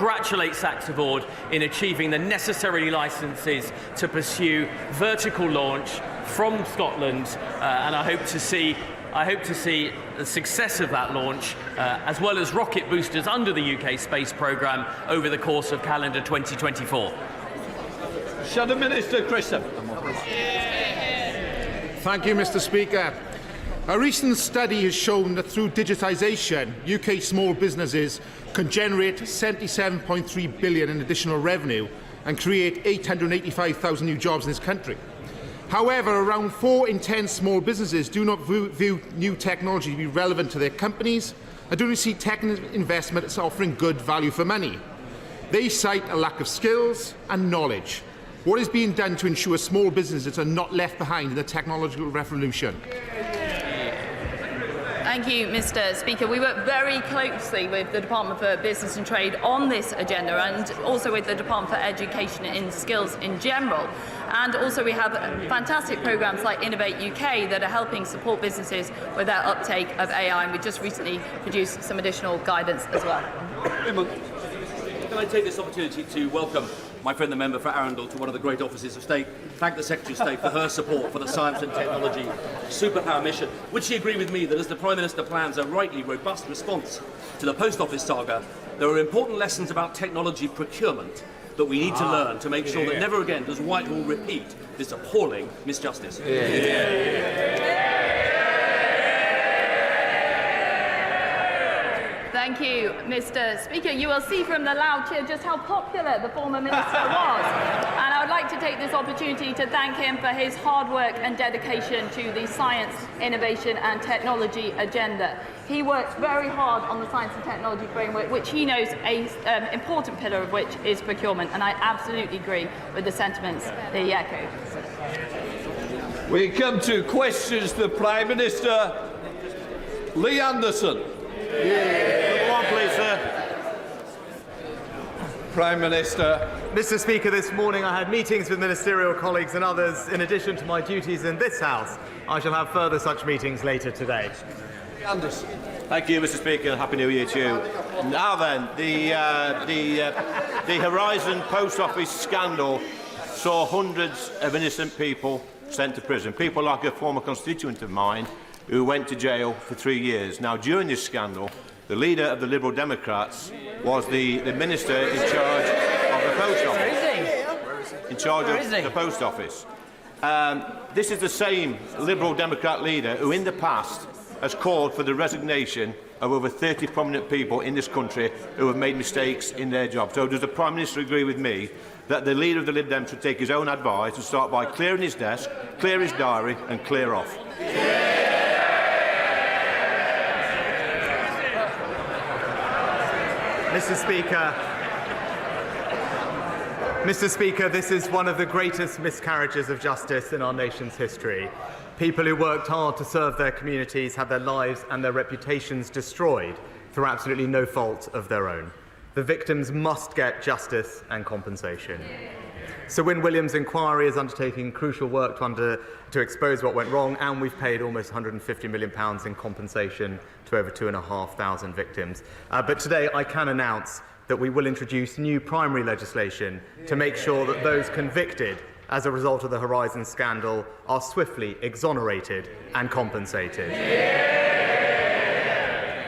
congratulate Saxe Board in achieving the necessary licences to pursue vertical launch from Scotland, and I hope to see the success of that launch, as well as rocket boosters under the UK space programme over the course of calendar 2024. Shadow Minister Christopher. Thank you, Mr. Speaker. A recent study has shown that through digitisation, UK small businesses can generate £77.3 billion in additional revenue and create 885,000 new jobs in this country. However, around 4 in 10 small businesses do not view new technology to be relevant to their companies and do not see tech investment as offering good value for money. They cite a lack of skills and knowledge. What is being done to ensure small businesses are not left behind in the technological revolution? Thank you, Mr. Speaker. We work very closely with the Department for Business and Trade on this agenda, and also with the Department for Education and Skills in general. And also we have fantastic programmes like Innovate UK that are helping support businesses with their uptake of AI, and we just recently produced some additional guidance as well. Can I take this opportunity to welcome my friend the member for Arundel to one of the great offices of state, thank the Secretary of State for her support for the science and technology superpower mission. Would she agree with me that as the Prime Minister plans a rightly robust response to the post office saga, there are important lessons about technology procurement that we need to learn to make sure that never again does Whitehall repeat this appalling misjustice? Thank you, Mr. Speaker. You will see from the loud cheer just how popular the former minister was. And I would like to take this opportunity to thank him for his hard work and dedication to the science, innovation and technology agenda. He works very hard on the science and technology framework, which he knows an important pillar of which is procurement. And I absolutely agree with the sentiments that he echoed. We come to questions to the Prime Minister. Lee Anderson. Come on, please, sir. Prime Minister. Mr. Speaker, this morning I had meetings with ministerial colleagues and others. In addition to my duties in this House, I shall have further such meetings later today. Anderson. Thank you, Mr. Speaker. Happy New Year to you. Now then, the Horizon Post Office scandal saw hundreds of innocent people sent to prison. People like a former constituent of mine who went to jail for 3 years. Now, during this scandal, the leader of the Liberal Democrats was the minister in charge of the Post Office. In charge of the Post Office. This is the same Liberal Democrat leader who, in the past, has called for the resignation of over 30 prominent people in this country who have made mistakes in their job. So does the Prime Minister agree with me that the leader of the Lib Dem should take his own advice and start by clearing his desk, clear his diary and clear off? Mr. Speaker, this is one of the greatest miscarriages of justice in our nation's history. People who worked hard to serve their communities had their lives and their reputations destroyed through absolutely no fault of their own. The victims must get justice and compensation. Sir Win Williams' inquiry is undertaking crucial work to expose what went wrong, and we've paid almost £150 million in compensation to over 2,500 victims. But today I can announce that we will introduce new primary legislation to make sure that those convicted as a result of the Horizon scandal are swiftly exonerated and compensated.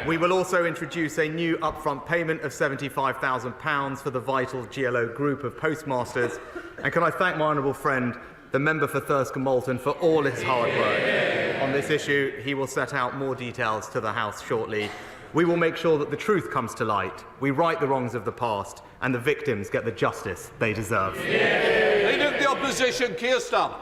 We will also introduce a new upfront payment of £75,000 for the vital GLO group of postmasters. And can I thank my honourable friend, the member for Thirsk and Malton, for all his hard work on this issue. He will set out more details to the House shortly. We will make sure that the truth comes to light, we right the wrongs of the past, and the victims get the justice they deserve. Leader of the Opposition, Keir Starmer.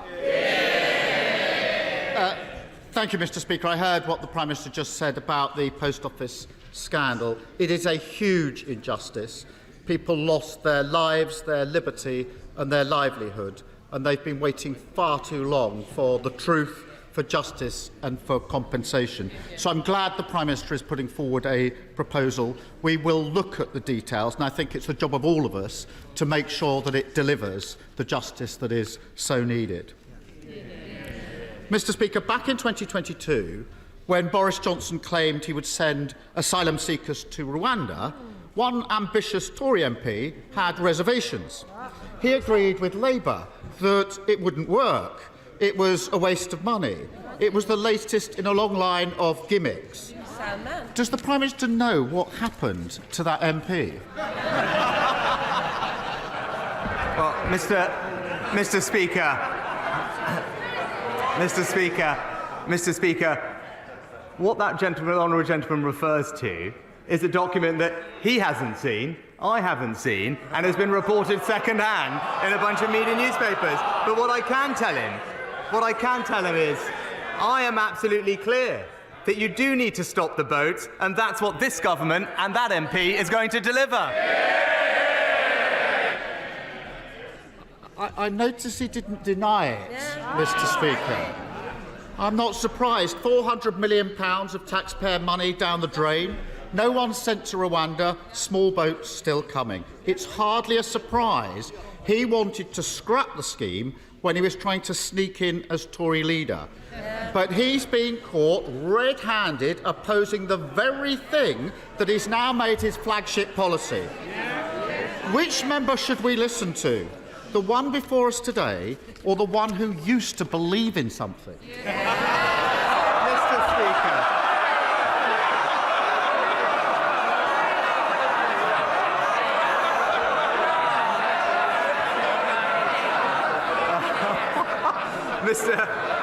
Thank you, Mr. Speaker. I heard what the Prime Minister just said about the Post Office scandal. It is a huge injustice. People lost their lives, their liberty and their livelihood, and they've been waiting far too long for the truth, for justice and for compensation. So I'm glad the Prime Minister is putting forward a proposal. We will look at the details, and I think it's the job of all of us to make sure that it delivers the justice that is so needed. Mr. Speaker, back in 2022, when Boris Johnson claimed he would send asylum seekers to Rwanda, one ambitious Tory MP had reservations. He agreed with Labour that it wouldn't work. It was a waste of money. It was the latest in a long line of gimmicks. Does the Prime Minister know what happened to that MP? Well, Mr. Speaker, what that honourable gentleman refers to is a document that he hasn't seen, I haven't seen, and has been reported second-hand in a bunch of media newspapers. But what I can tell him is, I am absolutely clear that you do need to stop the boats, and that's what this government and that MP is going to deliver. I notice he didn't deny it, Mr. Speaker. I'm not surprised. £400 million of taxpayer money down the drain. No one sent to Rwanda. Small boats still coming. It's hardly a surprise he wanted to scrap the scheme when he was trying to sneak in as Tory leader. But he's been caught red-handed opposing the very thing that he's now made his flagship policy. Which member should we listen to? The one before us today, or the one who used to believe in something?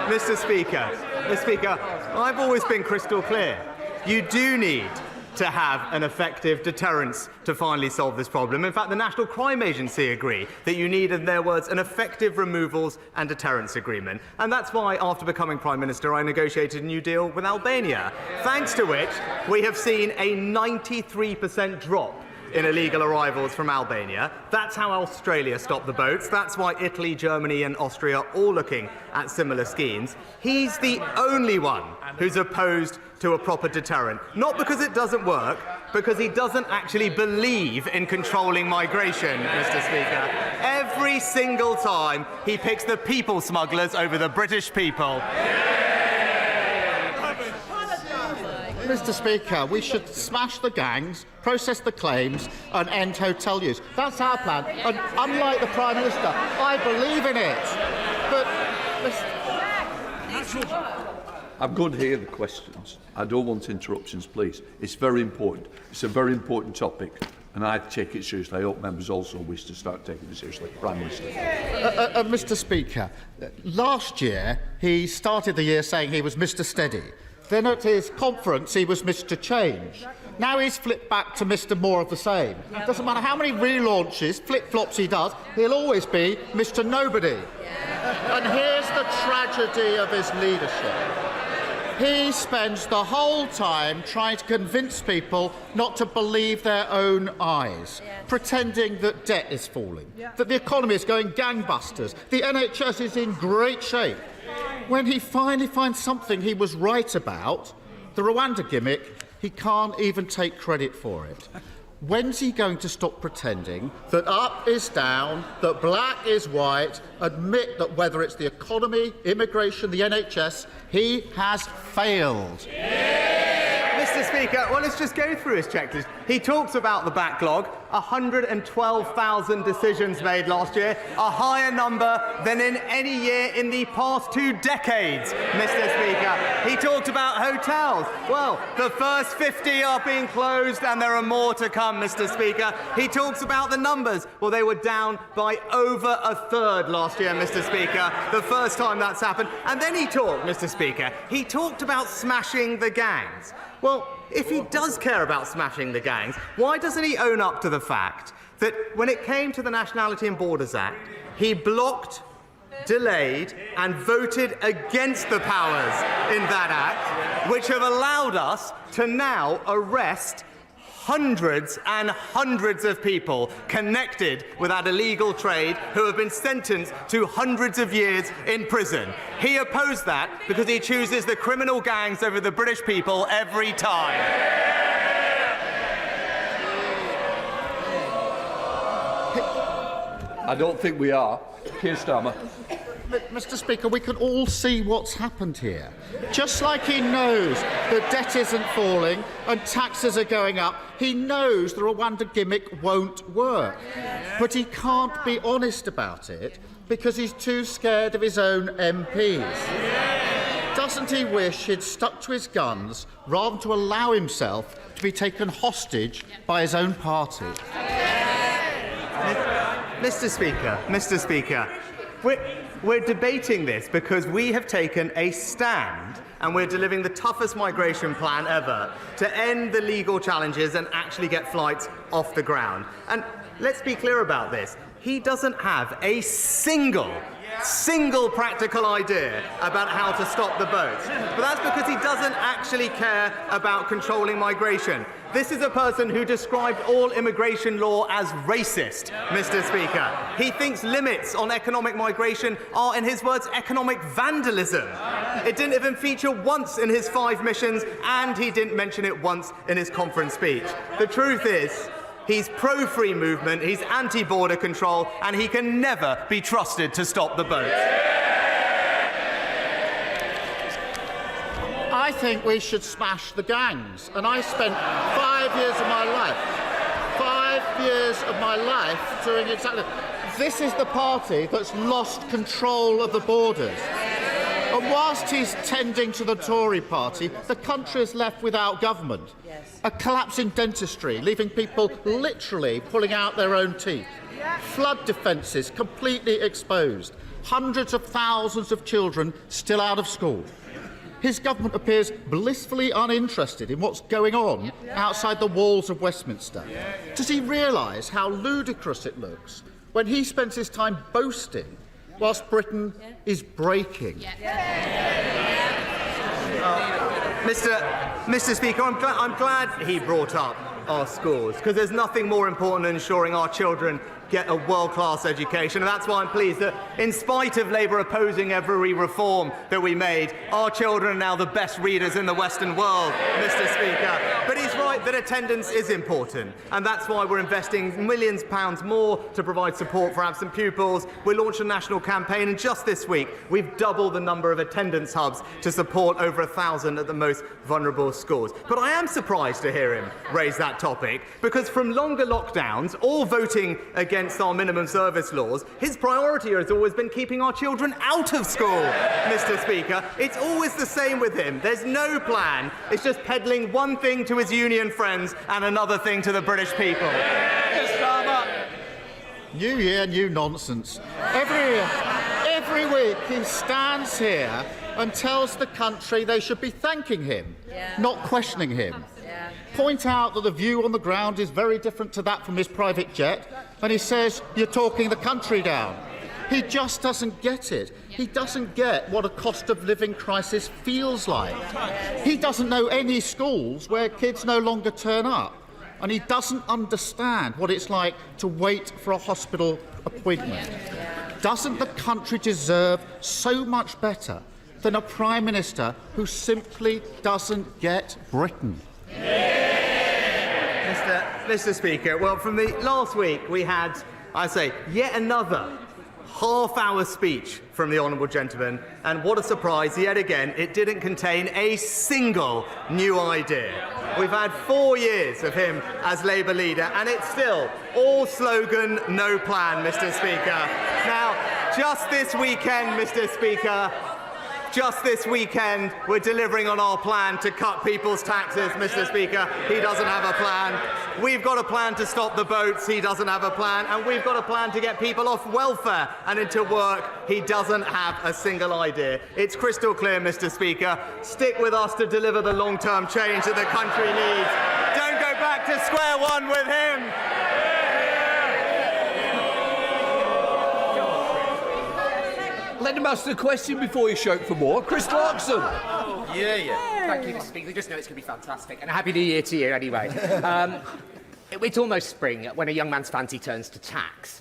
Mr. Speaker. Mr. Speaker, I've always been crystal clear. You do need to have an effective deterrence to finally solve this problem. In fact, the National Crime Agency agree that you need, in their words, an effective removals and deterrence agreement. And that's why, after becoming Prime Minister, I negotiated a new deal with Albania, thanks to which we have seen a 93% drop in illegal arrivals from Albania. That's how Australia stopped the boats. That's why Italy, Germany and Austria are all looking at similar schemes. He's the only one who's opposed to a proper deterrent. Not because it doesn't work, because he doesn't actually believe in controlling migration, Mr. Speaker. Every single time he picks the people smugglers over the British people. Mr. Speaker, we should smash the gangs, process the claims and end hotel use. That's our plan. And unlike the Prime Minister, I believe in it. But I'm going to hear the questions. I don't want interruptions, please. It's very important. It's a very important topic, and I take it seriously. I hope members also wish to start taking it seriously. Prime Minister. Mr. Speaker, last year he started the year saying he was Mr. Steady. Then at his conference he was Mr. Change. Now he's flipped back to Mr. More of the same. Doesn't matter how many relaunches, flip-flops he does, he'll always be Mr. Nobody. And here's the tragedy of his leadership. He spends the whole time trying to convince people not to believe their own eyes, pretending that debt is falling, that the economy is going gangbusters, the NHS is in great shape. When he finally finds something he was right about, the Rwanda gimmick, he can't even take credit for it. When's he going to stop pretending that up is down, that black is white, admit that whether it's the economy, immigration, the NHS, he has failed? Mr. Speaker, well, let's just go through his checklist. He talks about the backlog, 112,000 decisions made last year, a higher number than in any year in the past 2 decades, Mr. Speaker. He talked about hotels. Well, the first 50 are being closed and there are more to come, Mr. Speaker. He talks about the numbers. Well, they were down by over a third last year, Mr. Speaker, the first time that's happened. And then he talked, Mr. Speaker, he talked about smashing the gangs. Well, if he does care about smashing the gangs, why doesn't he own up to the fact that when it came to the Nationality and Borders Act, he blocked, delayed and voted against the powers in that act, which have allowed us to now arrest hundreds and hundreds of people connected with that illegal trade who have been sentenced to hundreds of years in prison. He opposed that because he chooses the criminal gangs over the British people every time. I don't think we are. Keir Starmer. Mr. Speaker, we can all see what's happened here. Just like he knows that debt isn't falling and taxes are going up, he knows the Rwanda gimmick won't work. But he can't be honest about it because he's too scared of his own MPs. Doesn't he wish he'd stuck to his guns rather than to allow himself to be taken hostage by his own party? Mr. Speaker, we're debating this because we have taken a stand and we're delivering the toughest migration plan ever to end the legal challenges and actually get flights off the ground. And let's be clear about this. He doesn't have a single practical idea about how to stop the boats. But that's because he doesn't actually care about controlling migration. This is a person who described all immigration law as racist, Mr. Speaker. He thinks limits on economic migration are, in his words, economic vandalism. It didn't even feature once in his 5 missions, and he didn't mention it once in his conference speech. The truth is, he's pro-free movement, he's anti-border control, and he can never be trusted to stop the boats. I think we should smash the gangs. And I spent 5 years of my life doing exactly. This is the party that's lost control of the borders. And whilst he's tending to the Tory party, the country is left without government. A collapse in dentistry, leaving people literally pulling out their own teeth. Flood defences completely exposed. Hundreds of thousands of children still out of school. His government appears blissfully uninterested in what's going on outside the walls of Westminster. Does he realise how ludicrous it looks when he spends his time boasting whilst Britain is breaking? Mr. Speaker, I'm glad he brought up our schools, because there's nothing more important than ensuring our children get a world-class education. And that's why I'm pleased that, in spite of Labour opposing every reform that we made, our children are now the best readers in the Western world, Mr. Speaker. But he's right that attendance is important, and that's why we're investing millions of pounds more to provide support for absent pupils. We launched a national campaign, and just this week, we've doubled the number of attendance hubs to support over 1,000 at the most vulnerable schools. But I am surprised to hear him raise that topic, because from longer lockdowns or voting against our minimum service laws, his priority has always been keeping our children out of school, Mr. Speaker. It's always the same with him. There's no plan. It's just peddling one thing to his union friends and another thing to the British people. New year, new nonsense. Every week he stands here and tells the country they should be thanking him, not questioning him. Point out that the view on the ground is very different to that from his private jet, and he says you're talking the country down. He just doesn't get it. He doesn't get what a cost of living crisis feels like. He doesn't know any schools where kids no longer turn up, and he doesn't understand what it's like to wait for a hospital appointment. Doesn't the country deserve so much better than a Prime Minister who simply doesn't get Britain? Mr. Speaker, well, from the last week we had, yet another half-hour speech from the Honourable Gentleman, and what a surprise, yet again, it didn't contain a single new idea. We've had 4 years of him as Labour leader, and it's still all slogan, no plan, Mr. Speaker. Now, just this weekend, we're delivering on our plan to cut people's taxes, Mr. Speaker. He doesn't have a plan. We've got a plan to stop the boats. He doesn't have a plan. And we've got a plan to get people off welfare and into work. He doesn't have a single idea. It's crystal clear, Mr. Speaker. Stick with us to deliver the long-term change that the country needs. Don't go back to square one with him. Let him ask the question before you shout for more. Chris Clarkson. Thank you, Mr. Speaker. We just know it's going to be fantastic. And a happy new year to you anyway. It's almost spring when a young man's fancy turns to tax.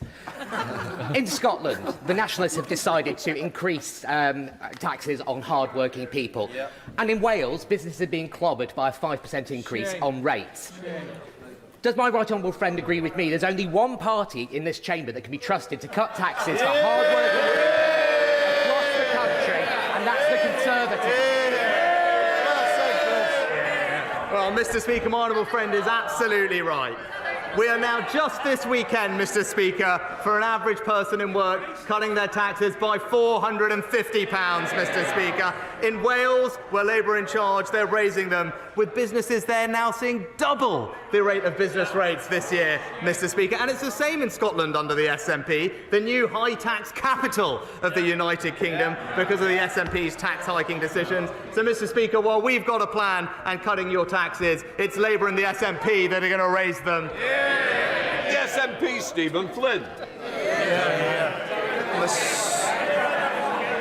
In Scotland, the Nationalists have decided to increase taxes on hard-working people. And in Wales, businesses are being clobbered by a 5% increase on rates. Does my right honourable friend agree with me? There's only one party in this chamber that can be trusted to cut taxes for hard-working people. Oh, Mr. Speaker, my honourable friend is absolutely right. We are now just this weekend, Mr. Speaker, for an average person in work cutting their taxes by £450, Mr. Speaker. In Wales, where Labour are in charge, they're raising them, with businesses there now seeing double the rate of business rates this year, Mr. Speaker. And it's the same in Scotland under the SNP, the new high-tax capital of the United Kingdom because of the SNP's tax hiking decisions. So, Mr. Speaker, while we've got a plan and cutting your taxes, it's Labour and the SNP that are going to raise them. The SNP, Stephen Flynn.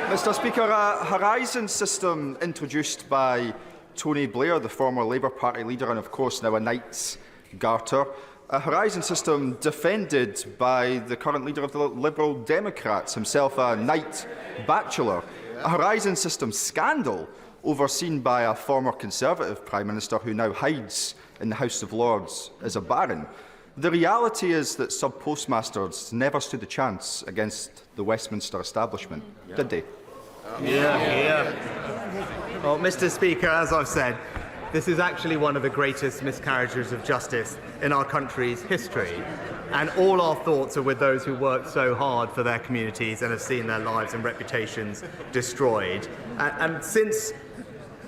Mr. Speaker, a horizon system introduced by Tony Blair, the former Labour Party leader and of course now a Knight's Garter, a horizon system defended by the current leader of the Liberal Democrats, himself a Knight bachelor, a horizon system scandal overseen by a former Conservative Prime Minister who now hides in the House of Lords as a baron. The reality is that subpostmasters never stood a chance against the Westminster establishment, did they? Well, Mr. Speaker, as I've said, this is actually one of the greatest miscarriages of justice in our country's history. And all our thoughts are with those who worked so hard for their communities and have seen their lives and reputations destroyed. And since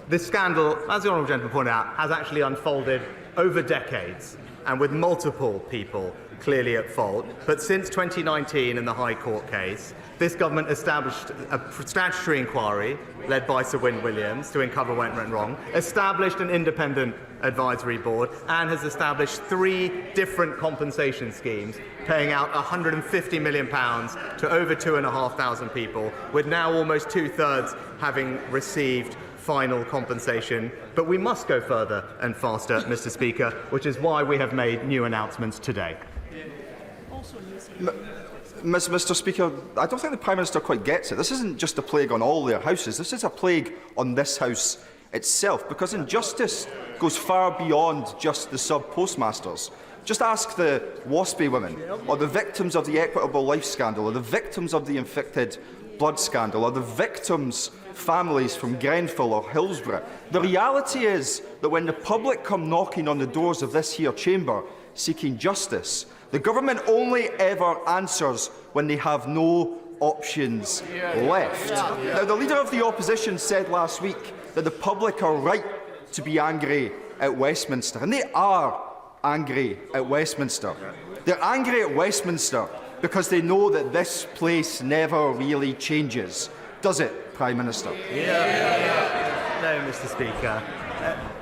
this scandal, as the honourable gentleman pointed out, has actually unfolded over decades, and with multiple people clearly at fault. But since 2019 in the High Court case, this government established a statutory inquiry led by Sir Win Williams to uncover what went wrong, established an independent advisory board, and has established 3 different compensation schemes, paying out £150 million to over 2,500 people, with now almost 2/3 having received final compensation. But we must go further and faster, Mr. Speaker, which is why we have made new announcements today. Mr. Speaker, I don't think the Prime Minister quite gets it. This isn't just a plague on all their houses. This is a plague on this House itself, because injustice goes far beyond just the sub-postmasters. Just ask the Waspy women, or the victims of the Equitable Life scandal, or the victims of the infected blood scandal, or the victims' families from Grenfell or Hillsborough. The reality is that when the public come knocking on the doors of this here chamber seeking justice, the government only ever answers when they have no options left. Now, the Leader of the Opposition said last week that the public are right to be angry at Westminster, and they are angry at Westminster. They're angry at Westminster because they know that this place never really changes. Does it, Prime Minister? No, Mr. Speaker.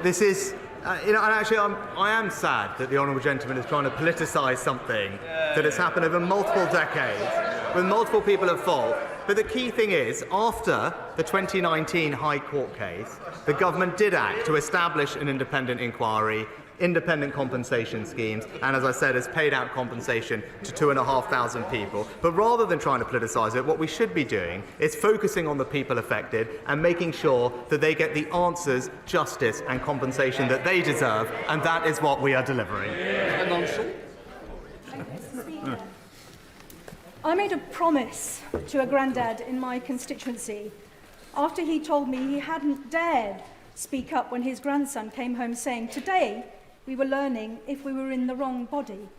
This is, and actually, I am sad that the honourable gentleman is trying to politicise something that has happened over multiple decades, with multiple people at fault. But the key thing is, after the 2019 High Court case, the government did act to establish an independent inquiry, independent compensation schemes, and as I said, has paid out compensation to 2,500 people. But rather than trying to politicise it, what we should be doing is focusing on the people affected and making sure that they get the answers, justice and compensation that they deserve, and that is what we are delivering. I made a promise to a granddad in my constituency after he told me he hadn't dared speak up when his grandson came home saying, "Today we were learning if we were in the wrong body."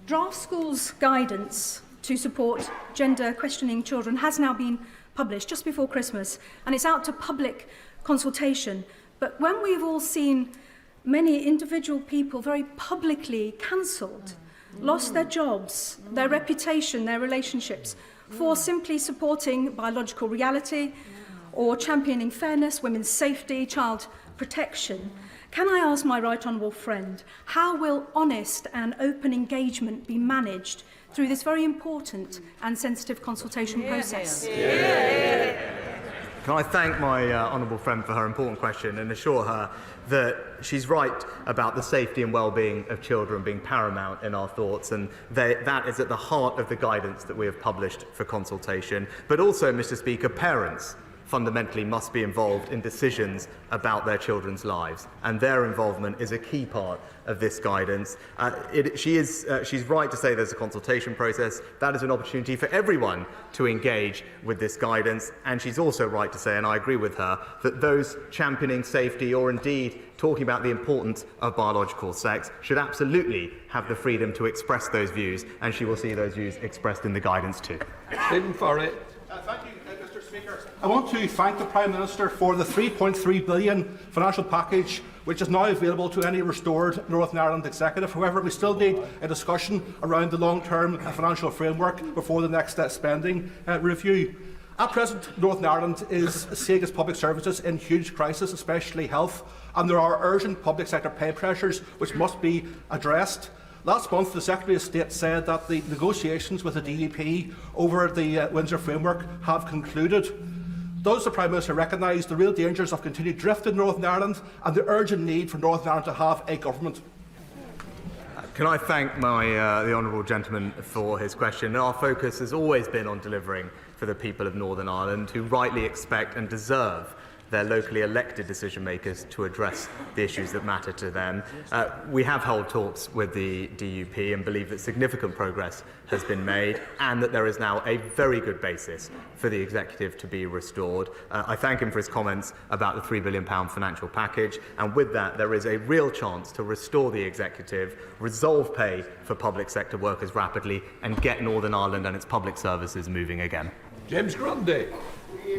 Draft Schools guidance to support gender questioning children has now been published just before Christmas, and it's out to public consultation. But when we've all seen many individual people very publicly cancelled, lost their jobs, their reputation, their relationships, for simply supporting biological reality or championing fairness, women's safety, child protection, can I ask my right honourable friend, how will honest and open engagement be managed through this very important and sensitive consultation process? Can I thank my honourable friend for her important question and assure her that she's right about the safety and well-being of children being paramount in our thoughts, and that is at the heart of the guidance that we have published for consultation. But also, Mr. Speaker, parents fundamentally must be involved in decisions about their children's lives, and their involvement is a key part of this guidance. She's right to say there's a consultation process. That is an opportunity for everyone to engage with this guidance, and she's also right to say, and I agree with her, that those championing safety or indeed talking about the importance of biological sex should absolutely have the freedom to express those views, and she will see those views expressed in the guidance too. Stephen Ferry. Thank you, Mr. Speaker. I want to thank the Prime Minister for the £3.3 billion financial package which is now available to any restored Northern Ireland executive. However, we still need a discussion around the long-term financial framework before the next spending review. At present, Northern Ireland is seeing its public services in huge crisis, especially health, and there are urgent public sector pay pressures which must be addressed. Last month, the Secretary of State said that the negotiations with the DUP over the Windsor Framework have concluded. Does the Prime Minister recognise the real dangers of continued drift in Northern Ireland and the urgent need for Northern Ireland to have a government? Can I thank the honourable gentleman for his question? Our focus has always been on delivering for the people of Northern Ireland, who rightly expect and deserve their locally elected decision makers to address the issues that matter to them. We have held talks with the DUP and believe that significant progress has been made and that there is now a very good basis for the executive to be restored. I thank him for his comments about the £3 billion financial package, and with that there is a real chance to restore the executive, resolve pay for public sector workers rapidly and get Northern Ireland and its public services moving again. James Grundy.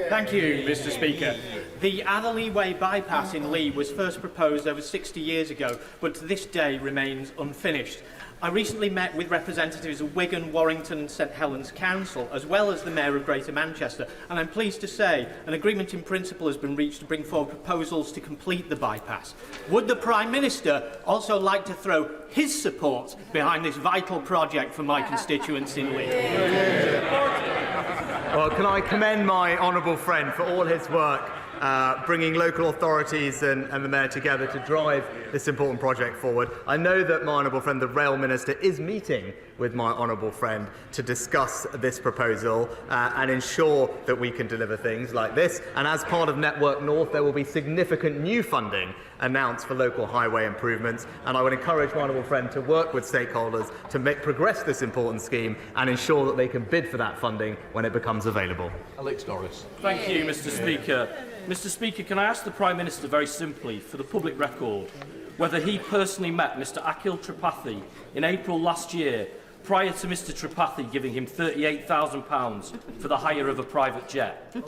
Thank you, Mr. Speaker. The Atherley Way bypass in Lee was first proposed over 60 years ago, but to this day remains unfinished. I recently met with representatives of Wigan, Warrington and St Helens Council, as well as the Mayor of Greater Manchester, and I'm pleased to say an agreement in principle has been reached to bring forward proposals to complete the bypass. Would the Prime Minister also like to throw his support behind this vital project for my constituents in Lee? Well, can I commend my honourable friend for all his work bringing local authorities and the Mayor together to drive this important project forward. I know that my honourable friend, the Rail Minister, is meeting with my honourable friend to discuss this proposal and ensure that we can deliver things like this. And as part of Network North, there will be significant new funding announced for local highway improvements, and I would encourage my honourable friend to work with stakeholders to progress this important scheme and ensure that they can bid for that funding when it becomes available. Alex Norris. Thank you, Mr. Speaker. Mr. Speaker, can I ask the Prime Minister very simply, for the public record, whether he personally met Mr. Akhil Tripathi in April last year, prior to Mr. Tripathi giving him £38,000 for the hire of a private jet? Oh,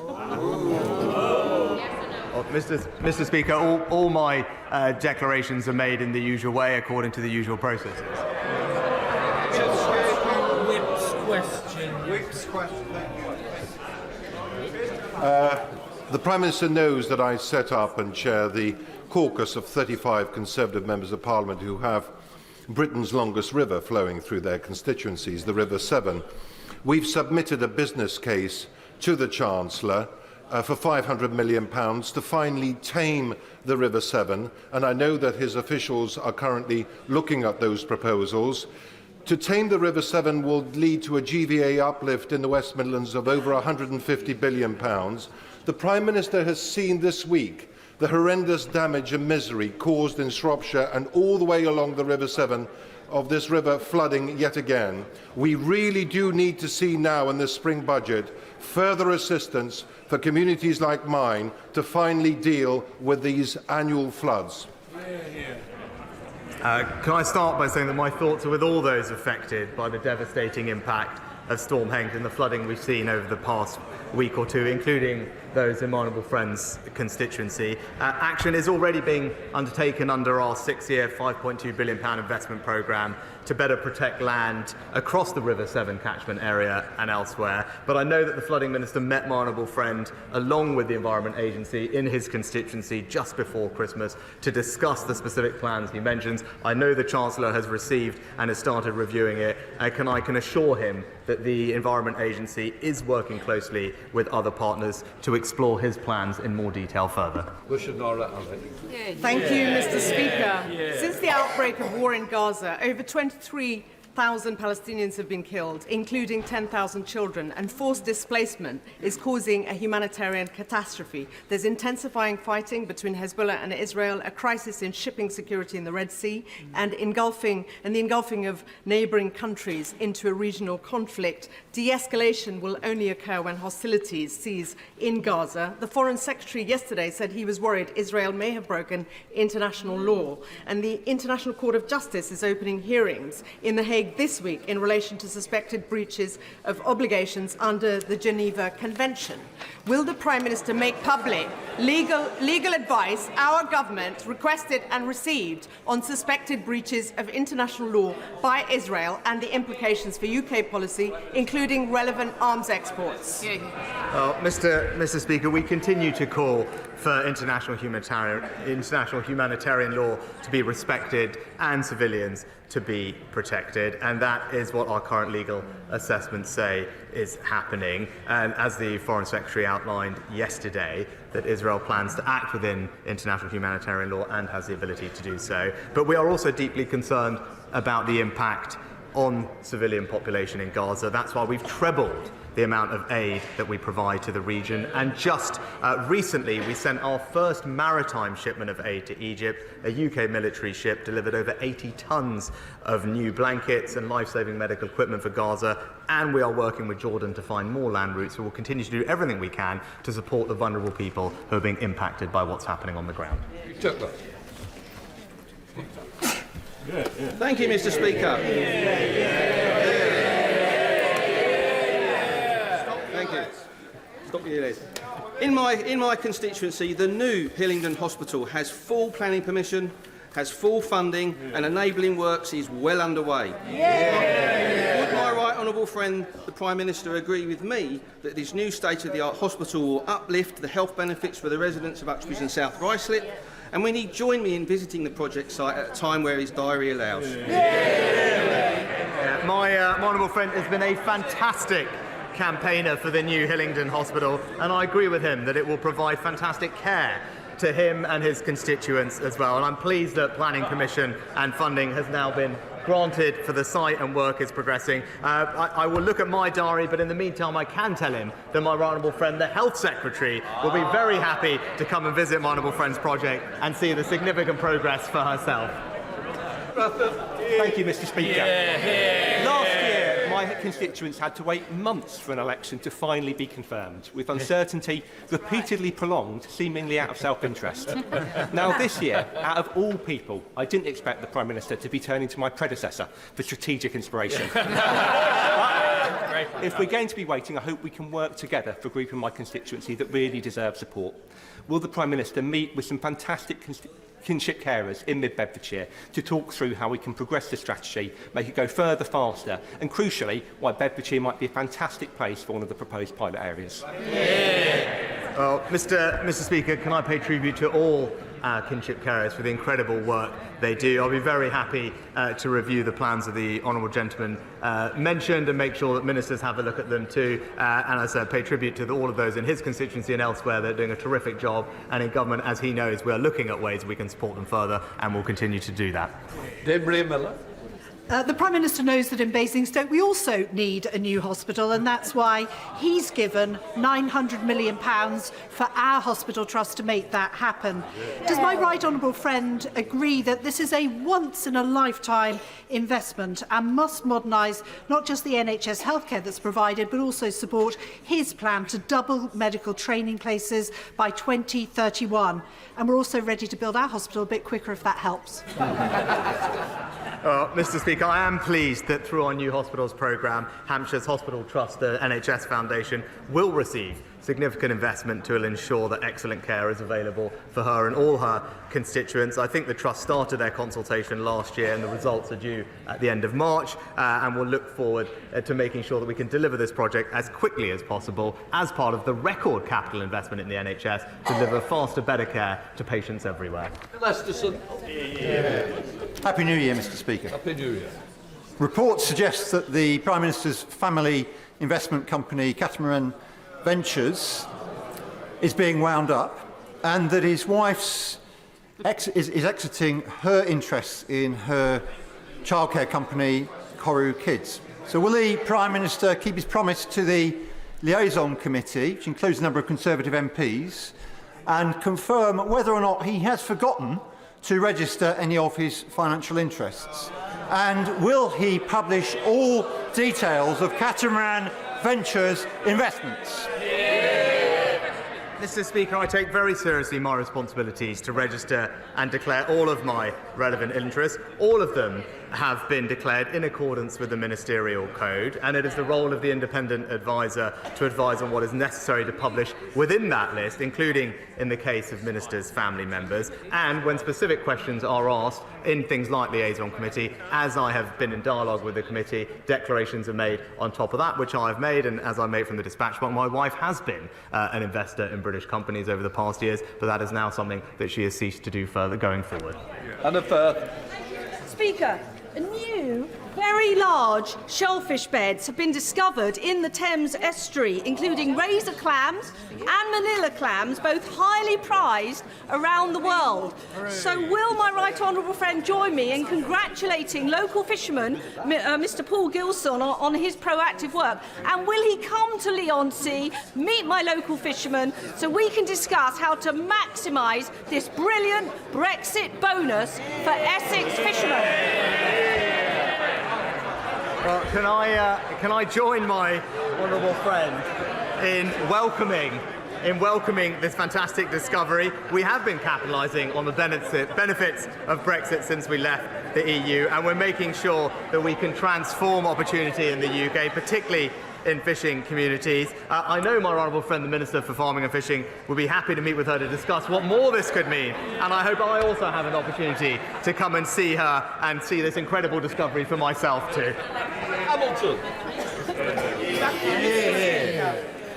Mr. Speaker, all my declarations are made in the usual way, according to the usual processes. Whip's question. The Prime Minister knows that I set up and chair the caucus of 35 Conservative members of Parliament who have Britain's longest river flowing through their constituencies, the River Severn. We've submitted a business case to the Chancellor for £500 million to finally tame the River Severn, and I know that his officials are currently looking at those proposals. To tame the River Severn will lead to a GVA uplift in the West Midlands of over £150 billion. The Prime Minister has seen this week the horrendous damage and misery caused in Shropshire and all the way along the River Severn of this river flooding yet again. We really do need to see now in this spring budget further assistance for communities like mine to finally deal with these annual floods. Can I start by saying that my thoughts are with all those affected by the devastating impact of Storm Henk and the flooding we've seen over the past week or two, including those in my honourable friend's constituency. Action is already being undertaken under our 6-year £5.2 billion investment programme to better protect land across the River Severn catchment area and elsewhere. But I know that the flooding minister met my honourable friend along with the Environment Agency in his constituency just before Christmas to discuss the specific plans he mentions. I know the Chancellor has received and has started reviewing it. I can assure him that the Environment Agency is working closely with other partners to explore his plans in more detail further. Thank you, Mr. Speaker. Since the outbreak of war in Gaza, over 23 1,000 Palestinians have been killed, including 10,000 children, and forced displacement is causing a humanitarian catastrophe. There's intensifying fighting between Hezbollah and Israel, a crisis in shipping security in the Red Sea, and the engulfing of neighbouring countries into a regional conflict. De-escalation will only occur when hostilities cease in Gaza. The Foreign Secretary yesterday said he was worried Israel may have broken international law, and the International Court of Justice is opening hearings in The Hague this week in relation to suspected breaches of obligations under the Geneva Convention. Will the Prime Minister make public legal advice our government requested and received on suspected breaches of international law by Israel and the implications for UK policy, including relevant arms exports? Well, Mr. Speaker, we continue to call for international humanitarian law to be respected and civilians to be protected, and that is what our current legal assessments say is happening. And as the Foreign Secretary outlined yesterday, that Israel plans to act within international humanitarian law and has the ability to do so. But we are also deeply concerned about the impact on civilian population in Gaza. That's why we've trebled the amount of aid that we provide to the region. And just recently, we sent our first maritime shipment of aid to Egypt. A UK military ship delivered over 80 tons of new blankets and life-saving medical equipment for Gaza. And we are working with Jordan to find more land routes. So we'll continue to do everything we can to support the vulnerable people who are being impacted by what's happening on the ground. Thank you, Mr. Speaker. Thank you. Stop your ears. In my constituency, the new Hillingdon Hospital has full planning permission, has full funding, and enabling works is well underway. Would my right honourable friend, the Prime Minister, agree with me that this new state-of-the-art hospital will uplift the health benefits for the residents of Uxbridge and South Ruislip? And will he join me in visiting the project site at a time where his diary allows? My honourable friend has been a fantastic campaigner for the new Hillingdon Hospital, and I agree with him that it will provide fantastic care to him and his constituents as well. And I'm pleased that planning permission and funding has now been granted for the site and work is progressing. I will look at my diary, but in the meantime I can tell him that my right honourable friend, the Health Secretary, will be very happy to come and visit my honourable friend's project and see the significant progress for herself. Thank you, Mr. Speaker. Last year, my constituents had to wait months for an election to finally be confirmed, with uncertainty repeatedly prolonged, seemingly out of self-interest. Now, this year, out of all people, I didn't expect the Prime Minister to be turning to my predecessor for strategic inspiration. If we're going to be waiting, I hope we can work together for a group in my constituency that really deserve support. Will the Prime Minister meet with some fantastic kinship carers in mid-Bedfordshire to talk through how we can progress the strategy, make it go further, faster, and crucially, why Bedfordshire might be a fantastic place for one of the proposed pilot areas? Well, Mr. Speaker, can I pay tribute to all our kinship carers for the incredible work they do. I'll be very happy to review the plans that the honourable gentleman mentioned and make sure that ministers have a look at them too. And as I said, pay tribute to all of those in his constituency and elsewhere. They're doing a terrific job. And in government, as he knows, we are looking at ways we can support them further and will continue to do that. Debra Miller. The Prime Minister knows that in Basingstoke we also need a new hospital, and that's why he's given £900 million for our hospital trust to make that happen. Does my right honourable friend agree that this is a once-in-a-lifetime investment and must modernise not just the NHS healthcare that's provided, but also support his plan to double medical training places by 2031? And we're also ready to build our hospital a bit quicker if that helps. Mr. Speaker, I am pleased that through our new hospitals programme, Hampshire's Hospital Trust, the NHS Foundation, will receive significant investment to ensure that excellent care is available for her and all her constituents. I think the Trust started their consultation last year and the results are due at the end of March, and we'll look forward to making sure that we can deliver this project as quickly as possible as part of the record capital investment in the NHS to deliver faster, better care to patients everywhere. Happy New Year, Mr. Speaker. Happy New Year. Reports suggest that the Prime Minister's family investment company, Catamaran Ventures, is being wound up, and that his wife's is exiting her interests in her childcare company, Koru kids. So will the Prime Minister keep his promise to the Liaison Committee, which includes a number of Conservative MPs, and confirm whether or not he has forgotten to register any of his financial interests? And will he publish all details of Catamaran Ventures investments? Mr. Speaker, I take very seriously my responsibilities to register and declare all of my relevant interests. All of them have been declared in accordance with the Ministerial Code, and it is the role of the independent adviser to advise on what is necessary to publish within that list, including in the case of ministers' family members, and when specific questions are asked in things like liaison committee, as I have been in dialogue with the committee, declarations are made on top of that, which I have made, and as I made from the dispatch, but my wife has been an investor in British companies over the past years, but that is now something that she has ceased to do further going forward. Anna Firth. Speaker, new, very large shellfish beds have been discovered in the Thames estuary, including razor clams and manila clams, both highly prized around the world. So will my right honourable friend join me in congratulating local fisherman Mr Paul Gilson on his proactive work? And will he come to Leigh-on-Sea, meet my local fishermen, so we can discuss how to maximise this brilliant Brexit bonus for Essex fishermen? Well, can I join my honourable friend in welcoming this fantastic discovery? We have been capitalising on the benefits of Brexit since we left the EU, and we're making sure that we can transform opportunity in the UK, particularly in fishing communities. I know my honourable friend, the Minister for Farming and Fishing, would be happy to meet with her to discuss what more this could mean. And I hope I also have an opportunity to come and see her and see this incredible discovery for myself too. Hamilton.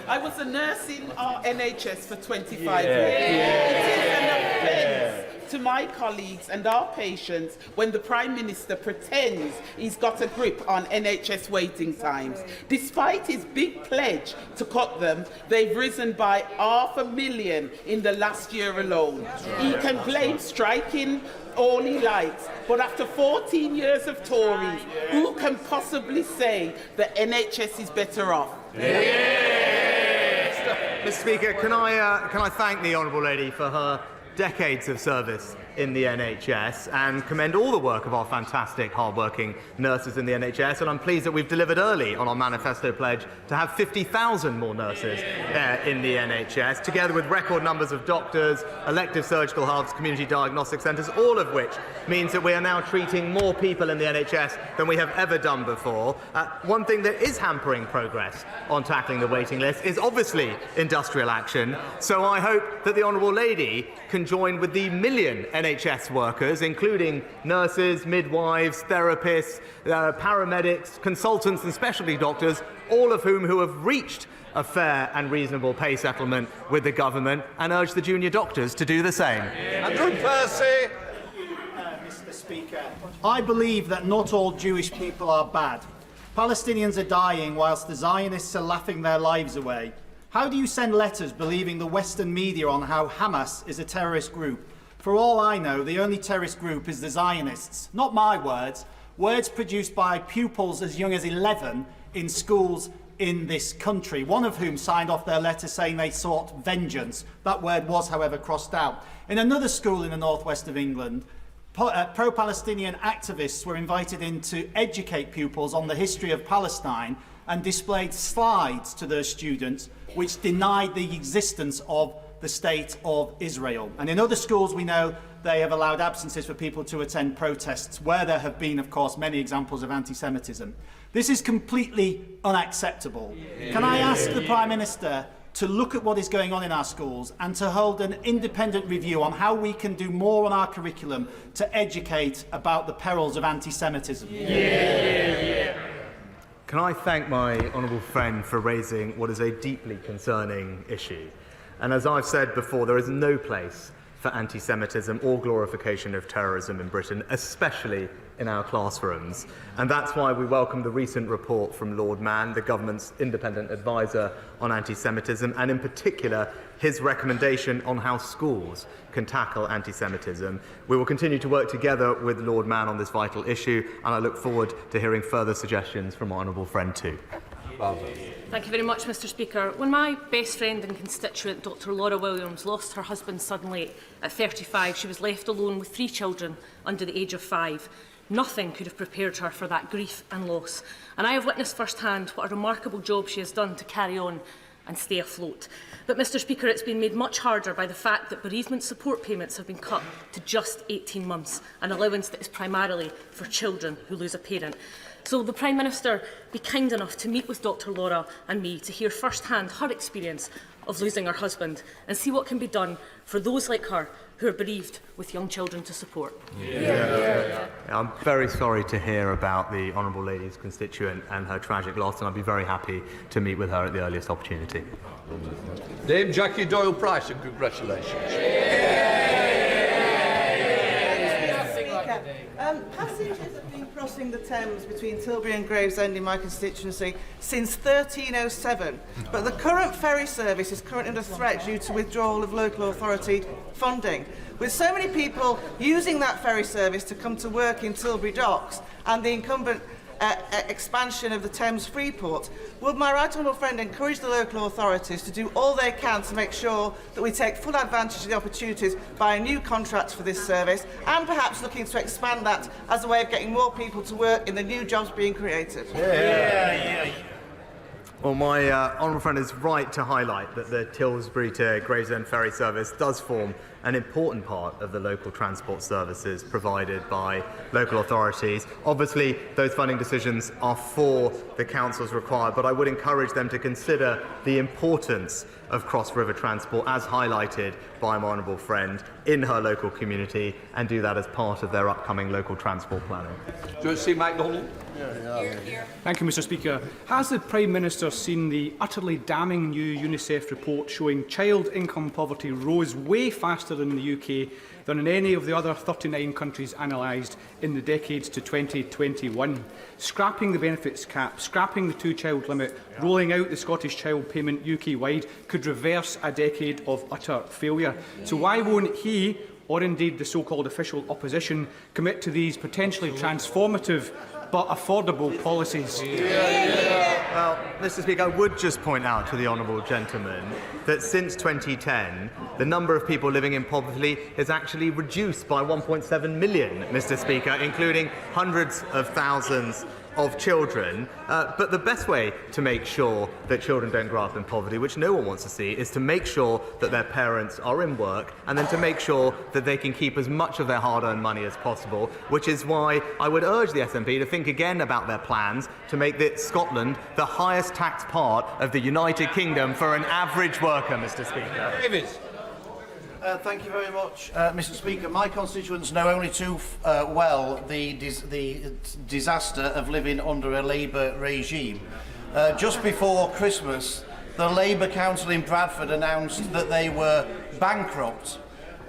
I was a nurse in our NHS for 25 years. It is an offence to my colleagues and our patients when the Prime Minister pretends he's got a grip on NHS waiting times. Despite his big pledge to cut them, they've risen by 500,000 in the last year alone. He can blame striking all he likes, but after 14 years of Tories, who can possibly say that NHS is better off? Mr. Speaker, can I thank the honourable lady for her decades of service in the NHS and commend all the work of our fantastic, hard-working nurses in the NHS. And I'm pleased that we've delivered early on our manifesto pledge to have 50,000 more nurses in the NHS, together with record numbers of doctors, elective surgical hubs, community diagnostic centres, all of which means that we are now treating more people in the NHS than we have ever done before. One thing that is hampering progress on tackling the waiting list is obviously industrial action. So I hope that the honourable lady can join with the million NHS workers, including nurses, midwives, therapists, paramedics, consultants and specialty doctors, all of whom have reached a fair and reasonable pay settlement with the government, and urge the junior doctors to do the same. Andrew Percy. Mr. Speaker, I believe that not all Jewish people are bad. Palestinians are dying whilst the Zionists are laughing their lives away. How do you send letters believing the Western media on how Hamas is a terrorist group? For all I know, the only terrorist group is the Zionists. Not my words, words produced by pupils as young as 11 in schools in this country, one of whom signed off their letter saying they sought vengeance. That word was, however, crossed out. In another school in the northwest of England, pro-Palestinian activists were invited in to educate pupils on the history of Palestine and displayed slides to their students which denied the existence of the State of Israel. And in other schools, we know they have allowed absences for people to attend protests, where there have been, of course, many examples of anti-Semitism. This is completely unacceptable. Can I ask the Prime Minister to look at what is going on in our schools and to hold an independent review on how we can do more on our curriculum to educate about the perils of anti-Semitism? Can I thank my honourable friend for raising what is a deeply concerning issue? And as I've said before, there is no place for anti-Semitism or glorification of terrorism in Britain, especially in our classrooms. And that's why we welcome the recent report from Lord Mann, the government's independent advisor on anti-Semitism, and in particular his recommendation on how schools can tackle anti-Semitism. We will continue to work together with Lord Mann on this vital issue, and I look forward to hearing further suggestions from my honourable friend too. Thank you very much, Mr. Speaker. When my best friend and constituent, Dr. Laura Williams, lost her husband suddenly at 35, she was left alone with 3 children under the age of 5. Nothing could have prepared her for that grief and loss. And I have witnessed firsthand what a remarkable job she has done to carry on and stay afloat. But, Mr. Speaker, it's been made much harder by the fact that bereavement support payments have been cut to just 18 months, an allowance that is primarily for children who lose a parent. So will the Prime Minister be kind enough to meet with Dr. Laura and me to hear firsthand her experience of losing her husband and see what can be done for those like her who are bereaved with young children to support? I'm very sorry to hear about the Honourable Lady's constituent and her tragic loss, and I'd be very happy to meet with her at the earliest opportunity. Dame Jackie Doyle-Price, and congratulations. Passengers have been crossing the Thames between Tilbury and Gravesend in my constituency since 1307, but the current ferry service is currently under threat due to withdrawal of local authority funding. With so many people using that ferry service to come to work in Tilbury docks and the incumbent expansion of the Thames Freeport, would my right honourable friend encourage the local authorities to do all they can to make sure that we take full advantage of the opportunities by a new contract for this service, and perhaps looking to expand that as a way of getting more people to work in the new jobs being created? Well, my honourable friend is right to highlight that the Tilbury to Gravesend ferry service does form an important part of the local transport services provided by local authorities. Obviously, those funding decisions are for the councils required, but I would encourage them to consider the importance of cross-river transport as highlighted by my honourable friend in her local community, and do that as part of their upcoming local transport planning. Do you see MacDonald? Thank you, Mr. Speaker. Has the Prime Minister seen the utterly damning new UNICEF report showing child income poverty rose way faster in the UK than in any of the other 39 countries analysed in the decades to 2021? Scrapping the benefits cap, scrapping the 2-child limit, rolling out the Scottish Child Payment UK-wide could reverse a decade of utter failure. So why won't he, or indeed the so-called official opposition, commit to these potentially transformative but affordable policies? Well, Mr. Speaker, I would just point out to the honourable gentleman that since 2010, the number of people living in poverty has actually reduced by 1.7 million, Mr. Speaker, including hundreds of thousands of children. But the best way to make sure that children don't grow up in poverty, which no one wants to see, is to make sure that their parents are in work, and then to make sure that they can keep as much of their hard-earned money as possible, which is why I would urge the SNP to think again about their plans to make Scotland the highest taxed part of the United Kingdom for an average worker, Mr. Speaker. Davis. Thank you very much, Mr. Speaker. My constituents know only too well the disaster of living under a Labour regime. Just before Christmas, the Labour Council in Bradford announced that they were bankrupt,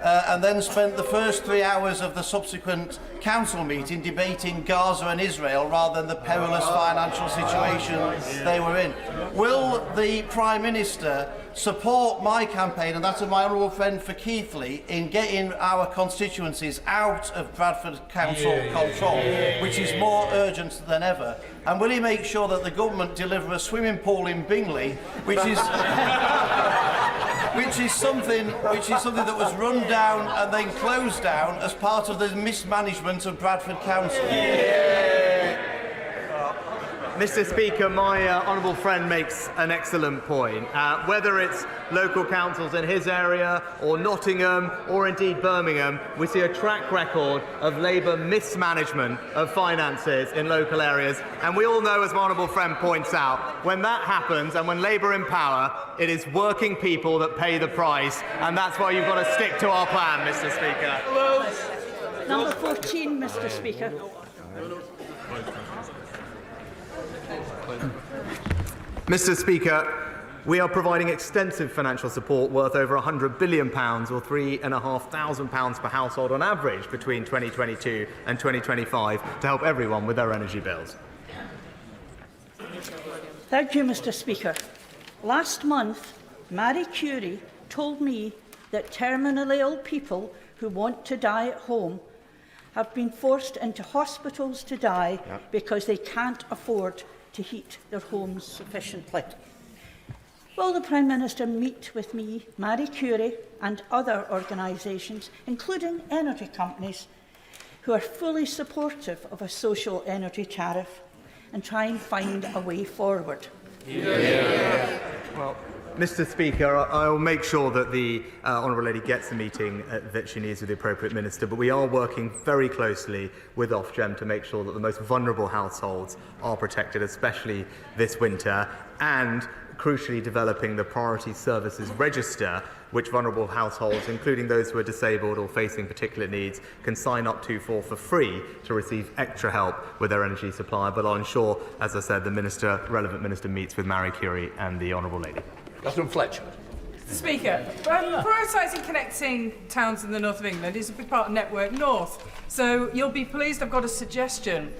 and then spent the first 3 hours of the subsequent council meeting debating Gaza and Israel rather than the perilous financial situation they were in. Will the Prime Minister support my campaign and that of my honourable friend for Keighley in getting our constituencies out of Bradford Council control, which is more urgent than ever? And will he make sure that the government deliver a swimming pool in Bingley, which is something that was run down and then closed down as part of the mismanagement of Bradford Council? Mr. Speaker, my honourable friend makes an excellent point. Whether it's local councils in his area, or Nottingham, or indeed Birmingham, we see a track record of Labour mismanagement of finances in local areas. And we all know, as my honourable friend points out, when that happens and when Labour in power, it is working people that pay the price. And that's why you've got to stick to our plan, Mr. Speaker. Number 14, Mr. Speaker. Mr. Speaker, We are providing extensive financial support worth over £100 billion, or £3,500 per household on average between 2022 and 2025 to help everyone with their energy bills. Thank you, Mr. Speaker. Last month, Marie Curie told me that terminally ill people who want to die at home have been forced into hospitals to die because they can't afford to heat their homes sufficiently. Will the Prime Minister meet with me, Marie Curie and other organisations, including energy companies, who are fully supportive of a social energy tariff, and try and find a way forward? Well, Mr. Speaker, I will make sure that the Honourable Lady gets the meeting that she needs with the appropriate minister, but we are working very closely with Ofgem to make sure that the most vulnerable households are protected, especially this winter, and crucially developing the Priority Services Register, which vulnerable households, including those who are disabled or facing particular needs, can sign up to for free to receive extra help with their energy supply. But I'll ensure, as I said, the relevant minister meets with Marie Curie and the Honourable Lady. Councillor Fletcher. Speaker, prioritising connecting towns in the north of England is a big part of Network North. So you'll be pleased I've got a suggestion.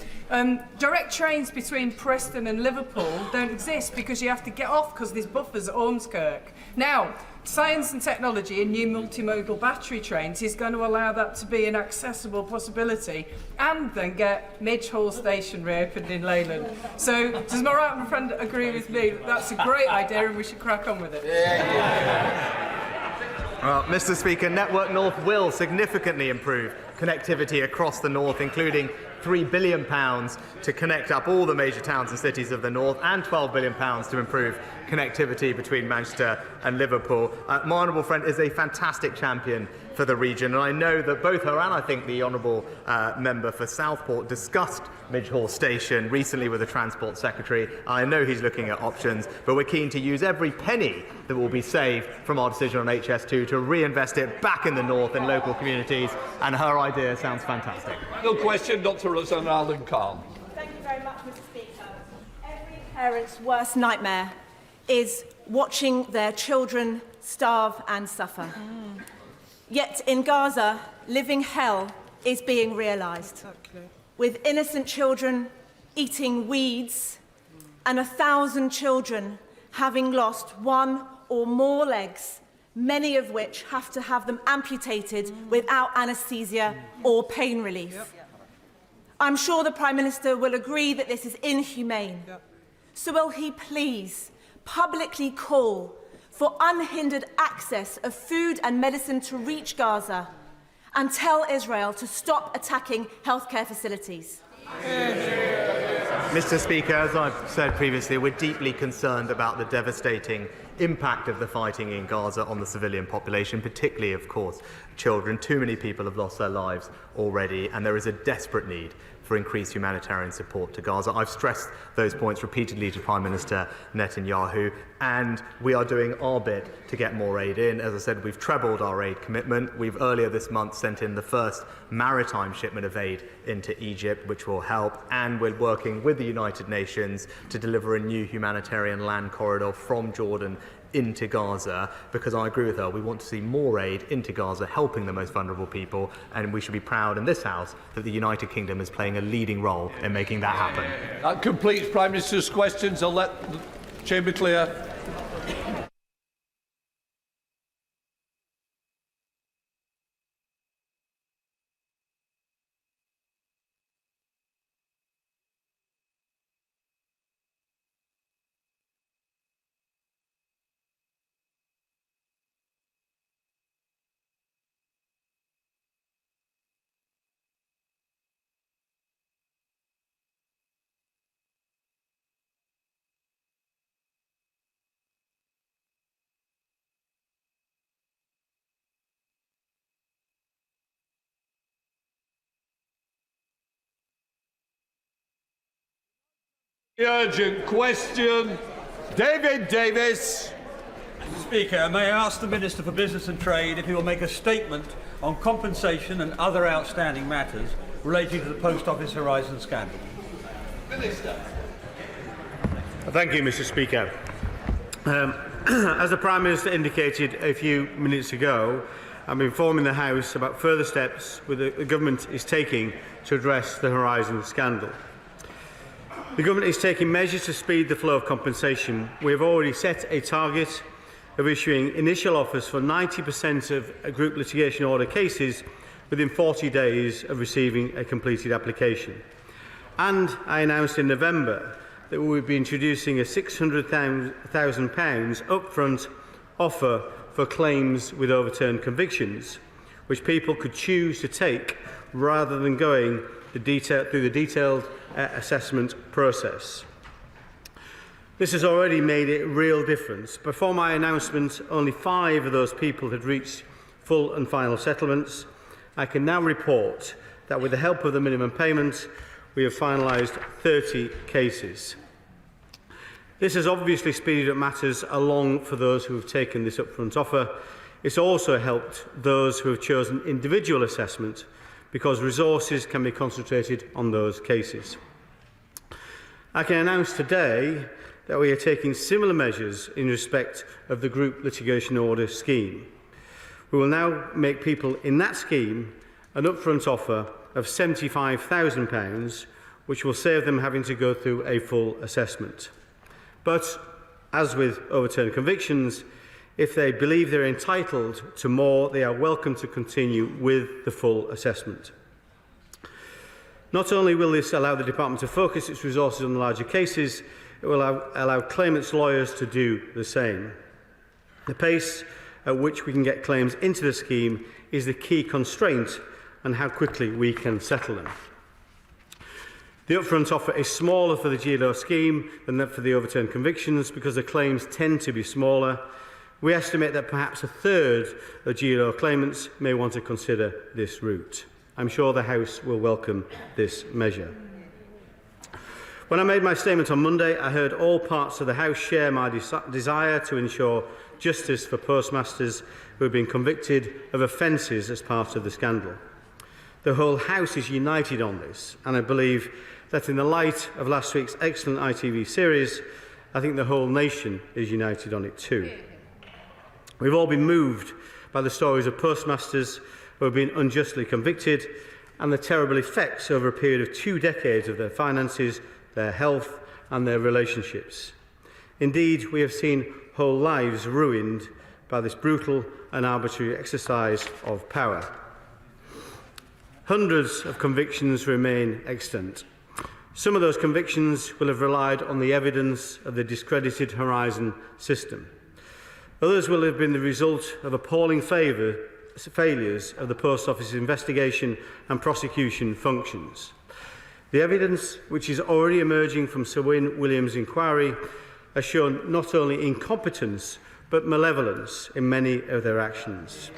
Direct trains between Preston and Liverpool don't exist because you have to get off because there's buffers at Ormskirk. Now, science and technology in new multimodal battery trains is going to allow that to be an accessible possibility, and then get Midge Hall Station reopened in Leyland. So does my right friend agree with me that that's a great idea and we should crack on with it? Well, Mr. Speaker, Network North will significantly improve connectivity across the north, including £3 billion to connect up all the major towns and cities of the north, and £12 billion to improve connectivity between Manchester and Liverpool. My honourable friend is a fantastic champion for the region, and I know that both her and I think the honourable member for Southport discussed Midge Hall Station recently with the Transport Secretary. I know he's looking at options, but we're keen to use every penny that will be saved from our decision on HS2 to reinvest it back in the north and local communities, and her idea sounds fantastic. Final question, Dr. Rosanna Allen-Carr. Thank you very much, Mr. Speaker. Every parent's worst nightmare is watching their children starve and suffer. Yet in Gaza, living hell is being realised, with innocent children eating weeds and 1,000 children having lost one or more legs, many of which have to have them amputated without anaesthesia or pain relief. I'm sure the Prime Minister will agree that this is inhumane. So will he please publicly call for unhindered access of food and medicine to reach Gaza, and tell Israel to stop attacking healthcare facilities? Mr. Speaker, as I've said previously, we're deeply concerned about the devastating impact of the fighting in Gaza on the civilian population, particularly, of course, children. Too many people have lost their lives already, and there is a desperate need for increased humanitarian support to Gaza. I've stressed those points repeatedly to Prime Minister Netanyahu, and we are doing our bit to get more aid in. As I said, we've trebled our aid commitment. We've earlier this month sent in the first maritime shipment of aid into Egypt, which will help, and we're working with the United Nations to deliver a new humanitarian land corridor from Jordan into Gaza, because I agree with her, we want to see more aid into Gaza, helping the most vulnerable people, and we should be proud in this House that the United Kingdom is playing a leading role in making that happen. That completes Prime Minister's questions. I'll let the Chamber clear. Urgent question. David Davis. Mr. Speaker, may I ask the Minister for Business and Trade if he will make a statement on compensation and other outstanding matters relating to the Post Office Horizon scandal? Minister. Thank you, Mr. Speaker. As the Prime Minister indicated a few minutes ago, I'm informing the House about further steps the Government is taking to address the Horizon scandal. The Government is taking measures to speed the flow of compensation. We have already set a target of issuing initial offers for 90% of group litigation order cases within 40 days of receiving a completed application. And I announced in November that we would be introducing a £600,000 upfront offer for claims with overturned convictions, which people could choose to take rather than going through the detailed assessment process. This has already made a real difference. Before my announcement, only 5 of those people had reached full and final settlements. I can now report that with the help of the minimum payment, we have finalised 30 cases. This has obviously speeded up matters along for those who have taken this upfront offer. It's also helped those who have chosen individual assessment because resources can be concentrated on those cases. I can announce today that we are taking similar measures in respect of the group litigation order scheme. We will now make people in that scheme an upfront offer of £75,000, which will save them having to go through a full assessment. But, as with overturned convictions, if they believe they're entitled to more, they are welcome to continue with the full assessment. Not only will this allow the Department to focus its resources on the larger cases, it will allow claimants' lawyers to do the same. The pace at which we can get claims into the scheme is the key constraint on how quickly we can settle them. The upfront offer is smaller for the GLO scheme than that for the overturned convictions because the claims tend to be smaller. We estimate that perhaps a third of GLO claimants may want to consider this route. I'm sure the House will welcome this measure. When I made my statement on Monday, I heard all parts of the House share my desire to ensure justice for postmasters who have been convicted of offences as part of the scandal. The whole House is united on this, and I believe that in the light of last week's excellent ITV series, I think the whole nation is united on it too. We've all been moved by the stories of postmasters who have been unjustly convicted and the terrible effects over a period of 2 decades of their finances, their health and their relationships. Indeed, we have seen whole lives ruined by this brutal and arbitrary exercise of power. Hundreds of convictions remain extant. Some of those convictions will have relied on the evidence of the discredited Horizon system. Others will have been the result of appalling failures of the Post Office's investigation and prosecution functions. The evidence, which is already emerging from Sir Wyn Williams' inquiry, has shown not only incompetence but malevolence in many of their actions.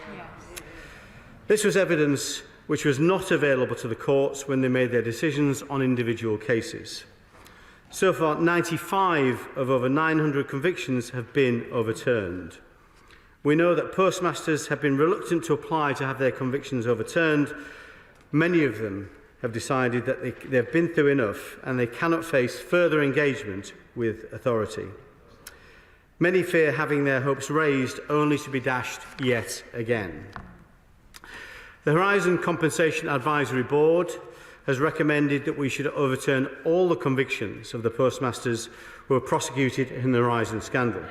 This was evidence which was not available to the courts when they made their decisions on individual cases. So far, 95 of over 900 convictions have been overturned. We know that postmasters have been reluctant to apply to have their convictions overturned. Many of them have decided that they have been through enough and they cannot face further engagement with authority. Many fear having their hopes raised only to be dashed yet again. The Horizon Compensation Advisory Board has recommended that we should overturn all the convictions of the postmasters who were prosecuted in the Horizon scandal.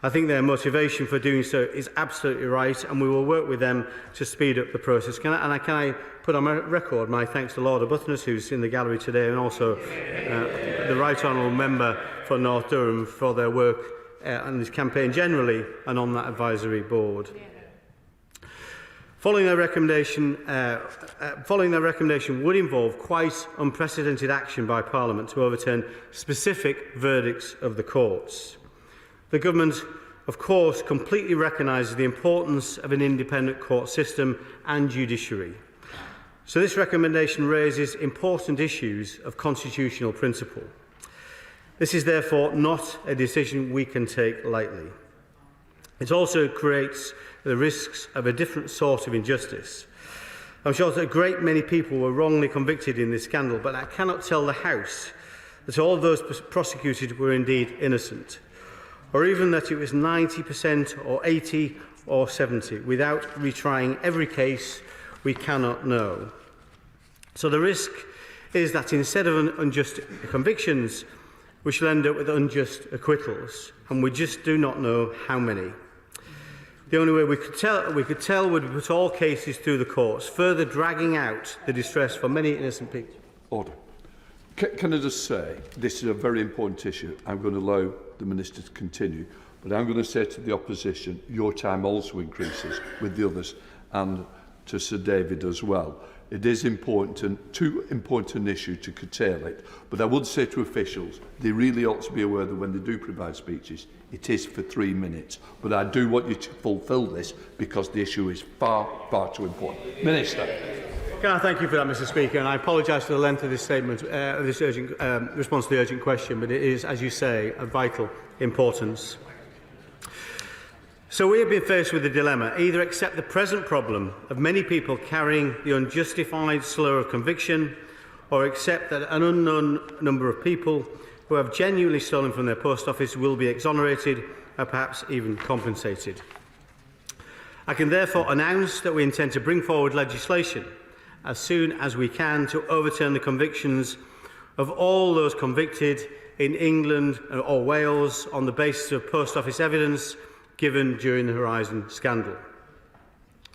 I think their motivation for doing so is absolutely right, and we will work with them to speed up the process. Can I put on my record my thanks to Lord Arbuthnot, who's in the gallery today, and also the Right Honourable Member for North Durham for their work on this campaign generally and on that advisory board. Following their recommendation would involve quite unprecedented action by Parliament to overturn specific verdicts of the courts. The Government, of course, completely recognises the importance of an independent court system and judiciary. So this recommendation raises important issues of constitutional principle. This is therefore not a decision we can take lightly. It also creates the risks of a different sort of injustice. I'm sure that a great many people were wrongly convicted in this scandal, but I cannot tell the House that all of those prosecuted were indeed innocent. or even that it was 90% or 80 or 70. Without retrying every case, we cannot know. So the risk is that instead of unjust convictions, we shall end up with unjust acquittals, and we just do not know how many. The only way we could tell would be put all cases through the courts, further dragging out the distress for many innocent people. Order. Can I just say, this is a very important issue. I'm going to allow the Minister to continue, but I'm going to say to the opposition, your time also increases with the others, and to Sir David as well. It is important, too important an issue to curtail it, but I would say to officials, they really ought to be aware that when they do provide speeches, it is for 3 minutes. But I do want you to fulfil this because the issue is far, far too important. Minister. Can I thank you for that, Mr. Speaker, and I apologise for the length of this statement, this urgent response to the urgent question, but it is, as you say, of vital importance. So we have been faced with a dilemma: either accept the present problem of many people carrying the unjustified slur of conviction, or accept that an unknown number of people who have genuinely stolen from their post office will be exonerated or perhaps even compensated. I can therefore announce that we intend to bring forward legislation as soon as we can to overturn the convictions of all those convicted in England or Wales on the basis of post office evidence given during the Horizon scandal.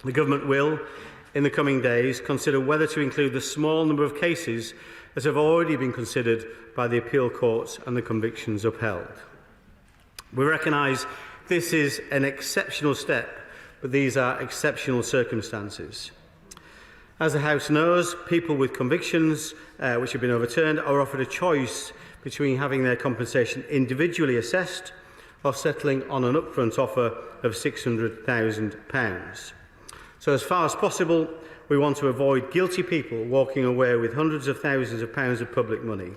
The Government will, in the coming days, consider whether to include the small number of cases that have already been considered by the appeal courts and the convictions upheld. We recognise this is an exceptional step, but these are exceptional circumstances. As the House knows, people with convictions which have been overturned are offered a choice between having their compensation individually assessed or settling on an upfront offer of £600,000. So as far as possible, we want to avoid guilty people walking away with hundreds of thousands of pounds of public money.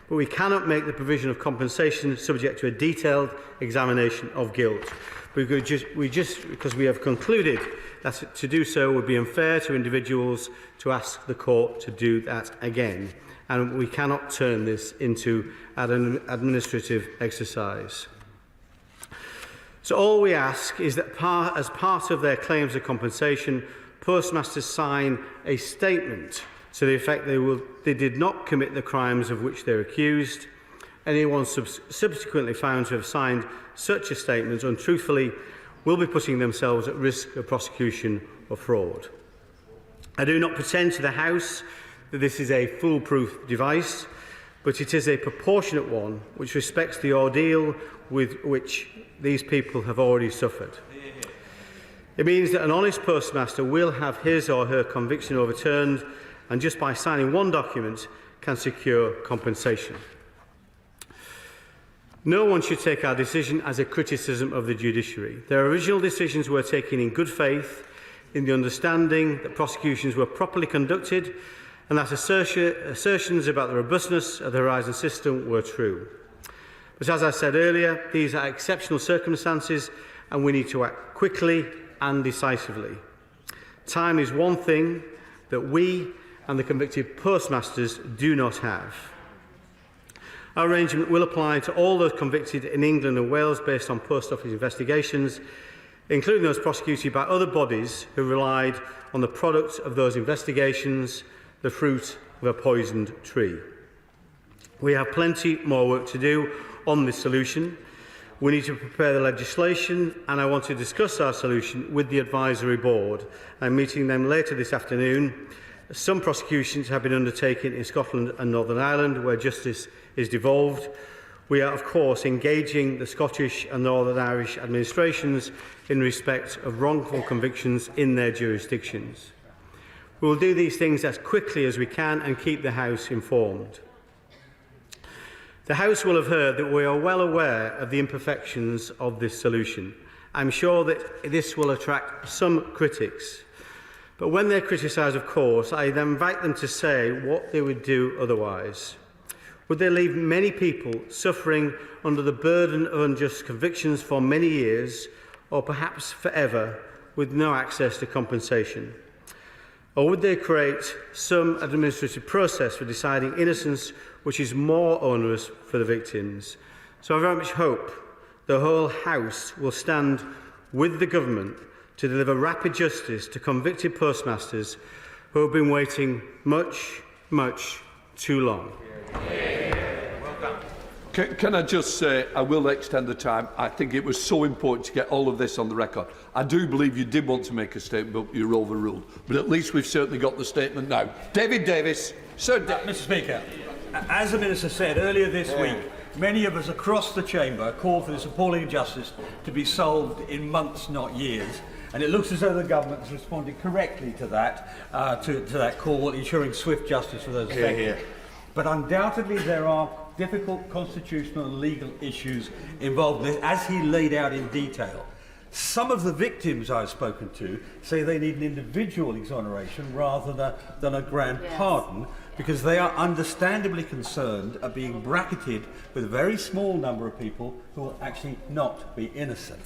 But we cannot make the provision of compensation subject to a detailed examination of guilt. Because we have concluded that to do so would be unfair to individuals to ask the court to do that again. And we cannot turn this into an administrative exercise. So all we ask is that as part of their claims of compensation, postmasters sign a statement to the effect they did not commit the crimes of which they are accused. Anyone subsequently found to have signed such a statement untruthfully will be putting themselves at risk of prosecution or fraud. I do not pretend to the House that this is a foolproof device, but it is a proportionate one which respects the ordeal with which these people have already suffered. It means that an honest postmaster will have his or her conviction overturned, and just by signing one document can secure compensation. No one should take our decision as a criticism of the judiciary. Their original decisions were taken in good faith, in the understanding that prosecutions were properly conducted and that assertions about the robustness of the Horizon system were true. But as I said earlier, these are exceptional circumstances and we need to act quickly and decisively. Time is one thing that we and the convicted postmasters do not have. Our arrangement will apply to all those convicted in England and Wales based on post office investigations, including those prosecuted by other bodies who relied on the product of those investigations, the fruit of a poisoned tree. We have plenty more work to do on this solution. We need to prepare the legislation, and I want to discuss our solution with the advisory board. I'm meeting them later this afternoon. Some prosecutions have been undertaken in Scotland and Northern Ireland, where justice is devolved. We are, of course, engaging the Scottish and Northern Irish administrations in respect of wrongful convictions in their jurisdictions. We will do these things as quickly as we can and keep the House informed. The House will have heard that we are well aware of the imperfections of this solution. I'm sure that this will attract some critics. But when they criticise, of course, I then invite them to say what they would do otherwise. Would they leave many people suffering under the burden of unjust convictions for many years, or perhaps forever, with no access to compensation? Or would they create some administrative process for deciding innocence which is more onerous for the victims? So I very much hope the whole House will stand with the government to deliver rapid justice to convicted postmasters who have been waiting much, much too long. Can I just say, I will extend the time. I think it was so important to get all of this on the record. I do believe you did want to make a statement, but you're overruled. But at least we've certainly got the statement now. David Davis. Sir Mr. Speaker, as the Minister said earlier this week, many of us across the chamber called for this appalling injustice to be solved in months, not years. And it looks as though the government has responded correctly to that, to that call, ensuring swift justice for those affected. But undoubtedly there are difficult constitutional and legal issues involved in this, as he laid out in detail. Some of the victims I've spoken to say they need an individual exoneration rather than a grand pardon, because they are understandably concerned at being bracketed with a very small number of people who will actually not be innocent.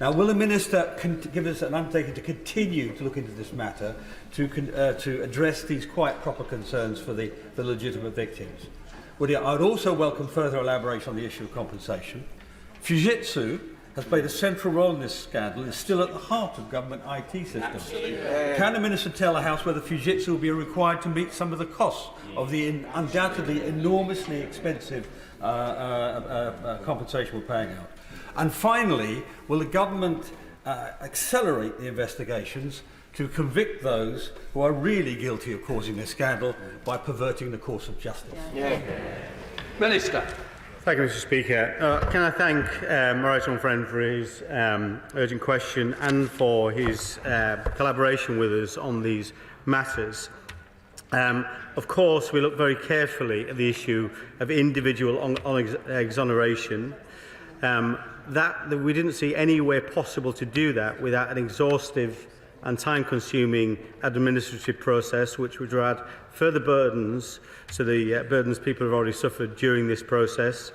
Now, will the Minister give us an undertaking to continue to look into this matter to address these quite proper concerns for the legitimate victims? I would also welcome further elaboration on the issue of compensation. Fujitsu has played a central role in this scandal and is still at the heart of government IT systems. Can the Minister tell the House whether Fujitsu will be required to meet some of the costs of the undoubtedly enormously expensive compensation we're paying out? And finally, will the government accelerate the investigations to convict those who are really guilty of causing this scandal by perverting the course of justice? Minister. Thank you, Mr. Speaker. Can I thank my right honourable friend for his urgent question and for his collaboration with us on these matters. Of course, we look very carefully at the issue of individual exoneration. That we didn't see any way possible to do that without an exhaustive and time-consuming administrative process, which would add further burdens to the burdens people have already suffered during this process.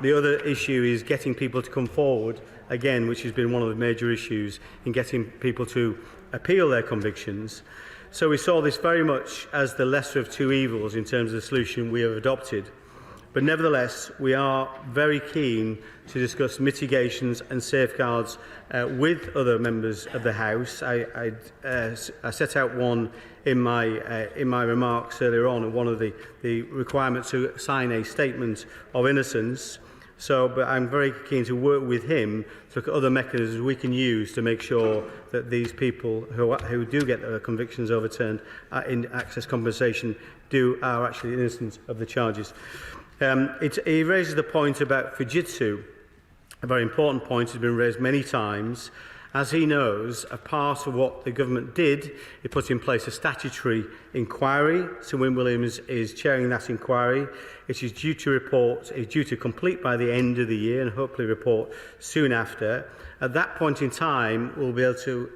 The other issue is getting people to come forward, again, which has been one of the major issues in getting people to appeal their convictions. So we saw this very much as the lesser of two evils in terms of the solution we have adopted. But nevertheless, we are very keen to discuss mitigations and safeguards with other members of the House. I set out one in my remarks earlier on, one of the requirements to sign a statement of innocence. But I'm very keen to work with him to look at other mechanisms we can use to make sure that these people who do get their convictions overturned in access compensation are actually innocent of the charges. He raises the point about Fujitsu. A very important point has been raised many times. As he knows, a part of what the government did, it put in place a statutory inquiry. Sir Win Williams is chairing that inquiry. It is due to complete by the end of the year and hopefully report soon after. At that point in time, we'll be able to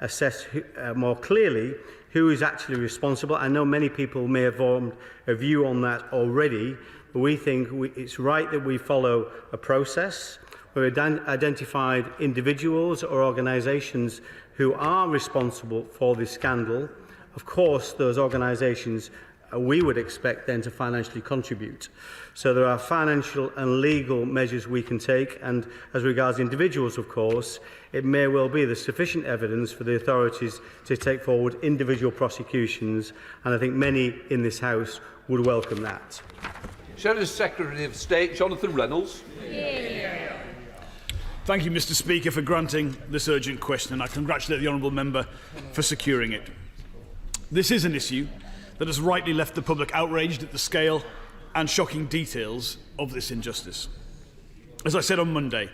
assess more clearly who is actually responsible. I know many people may have formed a view on that already, but we think it's right that we follow a process. We've identified individuals or organisations who are responsible for this scandal. Of course, those organisations we would expect then to financially contribute. So there are financial and legal measures we can take, and as regards individuals, of course, it may well be there's sufficient evidence for the authorities to take forward individual prosecutions, and I think many in this House would welcome that. Shadow Secretary of State, Jonathan Reynolds. Thank you, Mr. Speaker, for granting this urgent question, and I congratulate the honourable member for securing it. This is an issue that has rightly left the public outraged at the scale and shocking details of this injustice. As I said on Monday,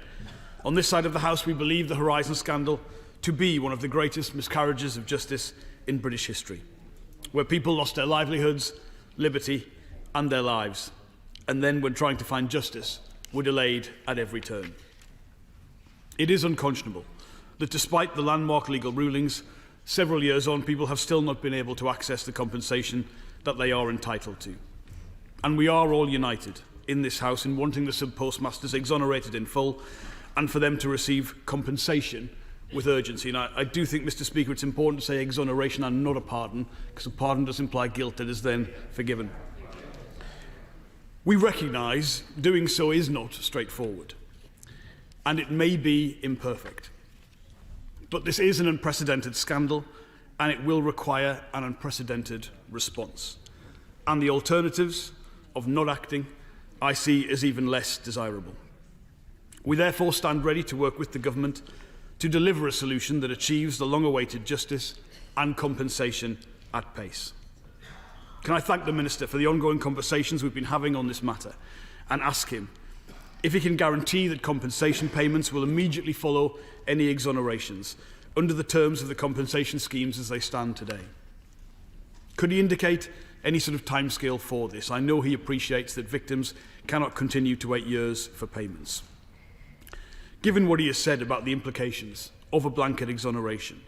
on this side of the House we believe the Horizon scandal to be one of the greatest miscarriages of justice in British history, where people lost their livelihoods, liberty and their lives, and then when trying to find justice were delayed at every turn. It is unconscionable that despite the landmark legal rulings, several years on, people have still not been able to access the compensation that they are entitled to. And we are all united in this House in wanting the subpostmasters exonerated in full and for them to receive compensation with urgency. And I do think, Mr. Speaker, it's important to say exoneration and not a pardon, because a pardon does imply guilt that is then forgiven. We recognise doing so is not straightforward. and it may be imperfect. But this is an unprecedented scandal, and it will require an unprecedented response. And the alternatives of not acting I see as even less desirable. We therefore stand ready to work with the government to deliver a solution that achieves the long-awaited justice and compensation at pace. Can I thank the Minister for the ongoing conversations we've been having on this matter and ask him if he can guarantee that compensation payments will immediately follow any exonerations under the terms of the compensation schemes as they stand today. Could he indicate any sort of timescale for this? I know he appreciates that victims cannot continue to wait years for payments. Given what he has said about the implications of a blanket exoneration,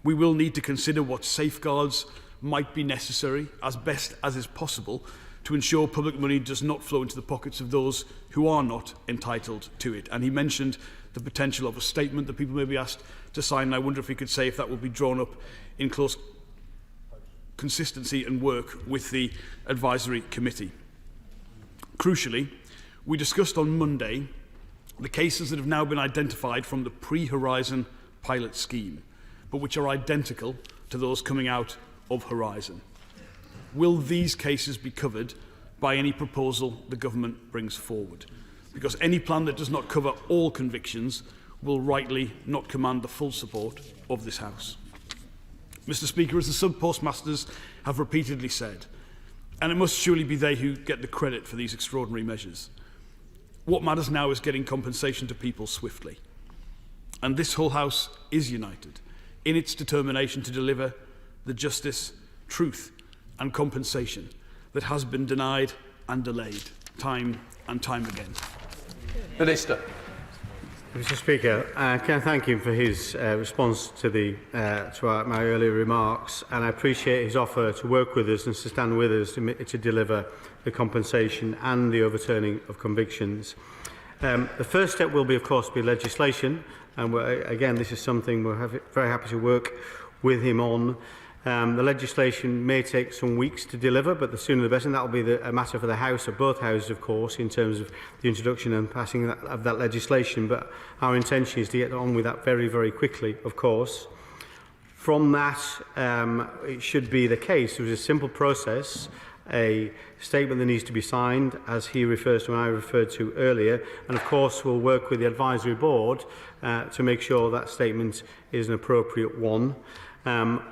we will need to consider what safeguards might be necessary as best as is possible to ensure public money does not flow into the pockets of those who are not entitled to it. And he mentioned the potential of a statement that people may be asked to sign. And I wonder if he could say if that will be drawn up in close consistency and work with the advisory committee. Crucially, we discussed on Monday the cases that have now been identified from the pre-Horizon pilot scheme, but which are identical to those coming out of Horizon. Will these cases be covered by any proposal the government brings forward? Because any plan that does not cover all convictions will rightly not command the full support of this House. Mr. Speaker, as the subpostmasters have repeatedly said, and it must surely be they who get the credit for these extraordinary measures, what matters now is getting compensation to people swiftly. And this whole House is united in its determination to deliver the justice, truth and compensation that has been denied and delayed time and time again. Minister. Mr. Speaker, can I thank him for his response to my earlier remarks, and I appreciate his offer to work with us and to stand with us to deliver the compensation and the overturning of convictions. The first step will be, of course, legislation, and again, this is something we're very happy to work with him on. The legislation may take some weeks to deliver, but the sooner the better, and that will be a matter for the House, of both Houses, of course, in terms of the introduction and passing of that legislation. But our intention is to get on with that very, very quickly, of course. From that, it should be the case. It was a simple process, a statement that needs to be signed, as he refers to and I referred to earlier, and of course we'll work with the advisory board to make sure that statement is an appropriate one.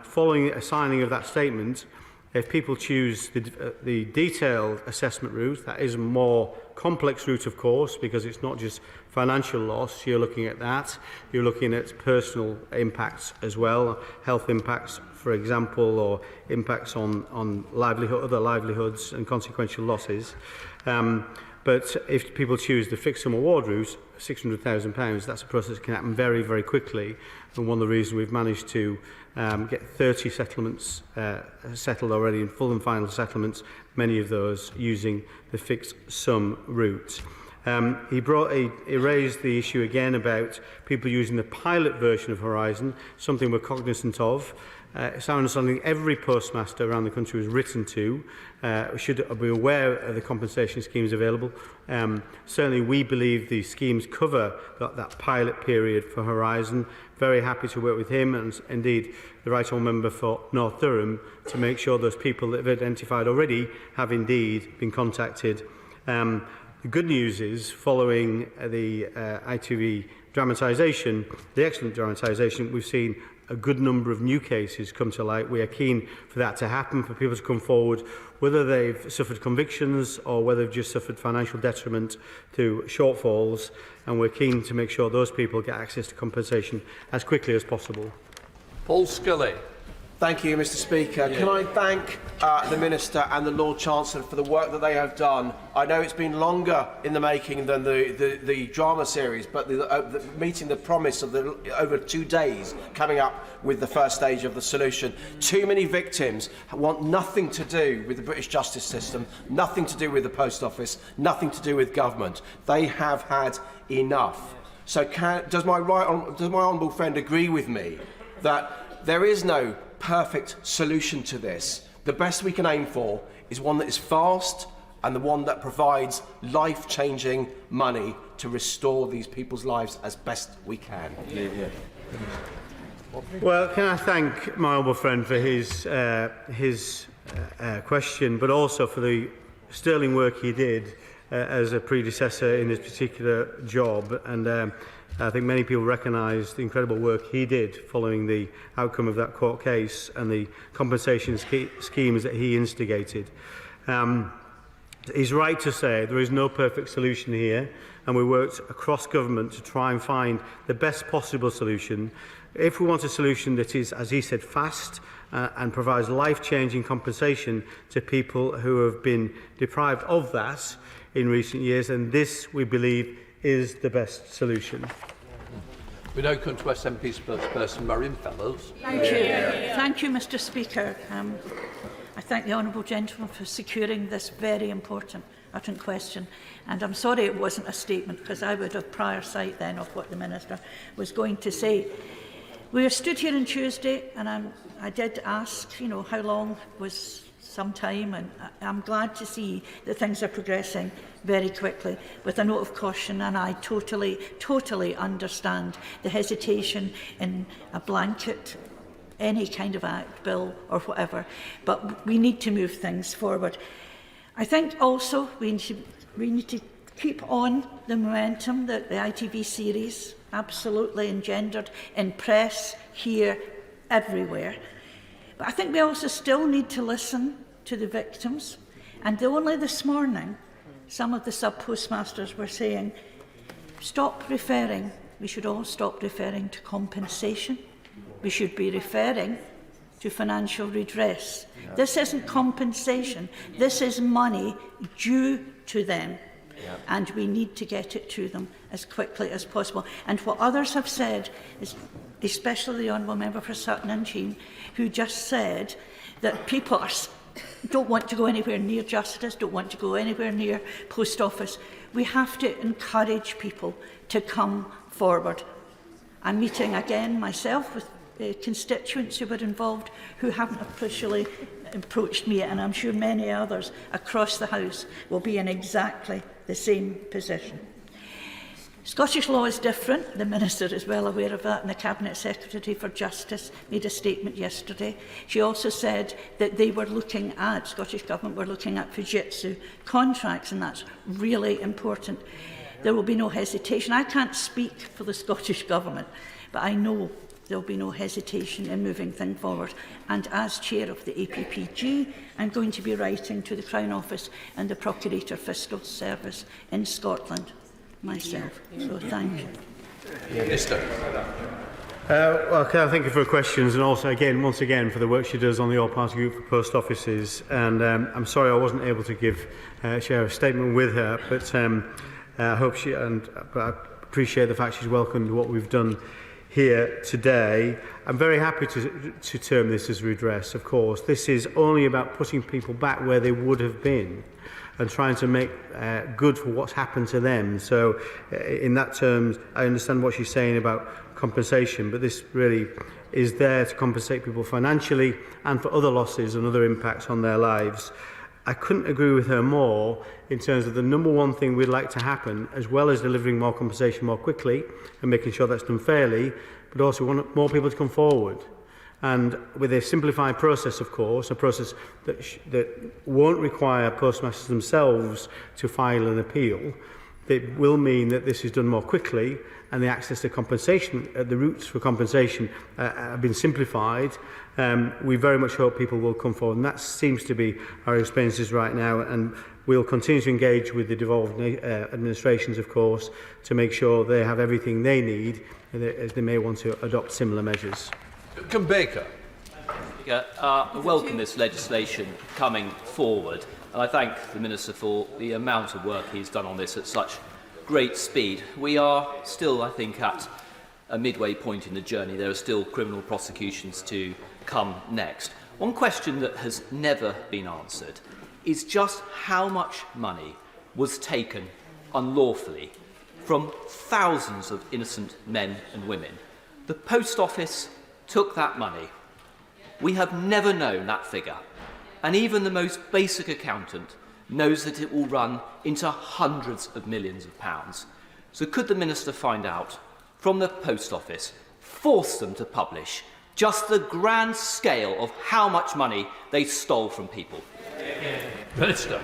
Following a signing of that statement, if people choose the detailed assessment route, that is a more complex route, of course, because it's not just financial loss. You're looking at that. You're looking at personal impacts as well, health impacts, for example, or impacts on other livelihoods and consequential losses. But if people choose the fixed sum award route, £600,000, that's a process that can happen very, very quickly. And one of the reasons we've managed to get 30 settlements settled already in full and final settlements, many of those using the fixed sum route. He raised the issue again about people using the pilot version of Horizon, something we're cognizant of. It's our understanding every postmaster around the country was written to should be aware of the compensation schemes available. Certainly we believe the schemes cover that pilot period for Horizon. Very happy to work with him and indeed the Right Honourable Member for North Durham to make sure those people that have identified already have indeed been contacted. The good news is, following the ITV dramatisation, the excellent dramatisation, we've seen a good number of new cases come to light. We are keen for that to happen, for people to come forward, whether they've suffered convictions or whether they've just suffered financial detriment through shortfalls, and we're keen to make sure those people get access to compensation as quickly as possible. Paul Scully. Thank you, Mr. Speaker. Can I thank the Minister and the Lord Chancellor for the work that they have done? I know it's been longer in the making than the drama series, but meeting the promise of over 2 days coming up with the first stage of the solution. Too many victims want nothing to do with the British justice system, nothing to do with the Post Office, nothing to do with government. They have had enough. So does my honourable friend agree with me that there is no perfect solution to this? The best we can aim for is one that is fast and the one that provides life-changing money to restore these people's lives as best we can. Well, can I thank my honourable friend for his question, but also for the sterling work he did as a predecessor in his particular job. And I think many people recognise the incredible work he did following the outcome of that court case and the compensation schemes that he instigated. He's right to say there is no perfect solution here, and we worked across government to try and find the best possible solution. If we want a solution that is, as he said, fast and provides life-changing compensation to people who have been deprived of that in recent years, and this, we believe, is the best solution. We now come to SNP spokesperson Marion Fellows. Thank you. Thank you, Mr Speaker. I thank the honourable gentleman for securing this very important urgent question. And I'm sorry it wasn't a statement, because I would have prior sight then of what the Minister was going to say. We stood here on Tuesday, and I did ask, how long was some time, and I'm glad to see that things are progressing very quickly, with a note of caution, and I totally understand the hesitation in a blanket, any kind of act, bill or whatever, but we need to move things forward. I think also we need to keep on the momentum that the ITV series absolutely engendered in press, here, everywhere. But I think we also still need to listen to the victims. And only this morning, some of the subpostmasters were saying, we should all stop referring to compensation. We should be referring to financial redress. Yeah. This isn't compensation. This is money due to them. Yeah. And we need to get it to them as quickly as possible. And what others have said, is, especially the Honourable Member for Sutton and Sheen, who just said that people don't want to go anywhere near justice, don't want to go anywhere near post office. We have to encourage people to come forward. I'm meeting again myself with constituents who were involved who haven't officially approached me, and I'm sure many others across the House will be in exactly the same position. Scottish law is different. The Minister is well aware of that, and the Cabinet Secretary for Justice made a statement yesterday. She also said that they were looking at, Scottish Government were looking at Fujitsu contracts, and that's really important. There will be no hesitation. I can't speak for the Scottish Government, but I know there will be no hesitation in moving things forward. And as Chair of the APPG, I'm going to be writing to the Crown Office and the Procurator Fiscal Service in Scotland myself. So thank you. Minister. Well, can I thank you for your questions, and also once again for the work she does on the all-party group for post offices. And I'm sorry I wasn't able to share a statement with her, but I hope but I appreciate the fact she's welcomed what we've done here today. I'm very happy to term this as redress, of course. This is only about putting people back where they would have been and trying to make good for what's happened to them. So in that terms, I understand what she's saying about compensation, but this really is there to compensate people financially and for other losses and other impacts on their lives. I couldn't agree with her more in terms of the number one thing we'd like to happen, as well as delivering more compensation more quickly and making sure that's done fairly, but also we want more people to come forward. And with a simplified process, of course, a process that won't require postmasters themselves to file an appeal, it will mean that this is done more quickly and the access to compensation, the routes for compensation have been simplified. We very much hope people will come forward, and that seems to be our experiences right now, and we'll continue to engage with the devolved administrations, of course, to make sure they have everything they need as they may want to adopt similar measures. Come Baker. I welcome this legislation coming forward, and I thank the Minister for the amount of work he's done on this at such great speed. We are still, I think, at a midway point in the journey. There are still criminal prosecutions to come next. One question that has never been answered is just how much money was taken unlawfully from thousands of innocent men and women. The Post Office took that money. We have never known that figure, and even the most basic accountant knows that it will run into hundreds of millions of pounds. So could the Minister find out from the Post Office, force them to publish just the grand scale of how much money they stole from people? Minister.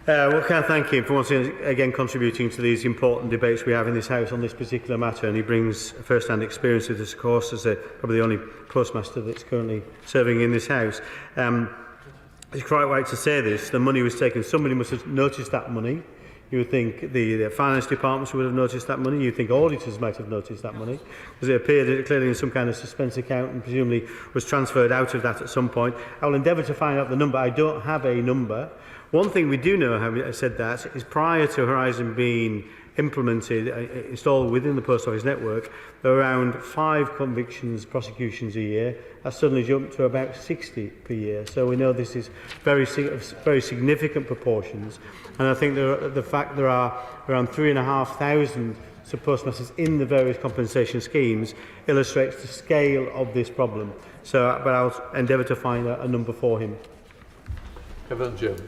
Well, can I thank him for once again contributing to these important debates we have in this House on this particular matter, and he brings first-hand experience of this, of course, as probably the only postmaster that's currently serving in this House. It's quite right to say this. The money was taken. Somebody must have noticed that money. You would think the finance departments would have noticed that money. You'd think auditors might have noticed that money, because it appeared clearly in some kind of suspense account and presumably was transferred out of that at some point. I will endeavour to find out the number. I don't have a number. One thing we do know, having said that, is prior to Horizon being implemented, installed within the Post Office network, there were around 5 convictions, prosecutions a year. That suddenly jumped to about 60 per year. So we know this is very significant proportions. And I think the fact there are around 3,500 sub-postmasters in the various compensation schemes illustrates the scale of this problem. So, but I'll endeavour to find a number for him. Kevin Jones.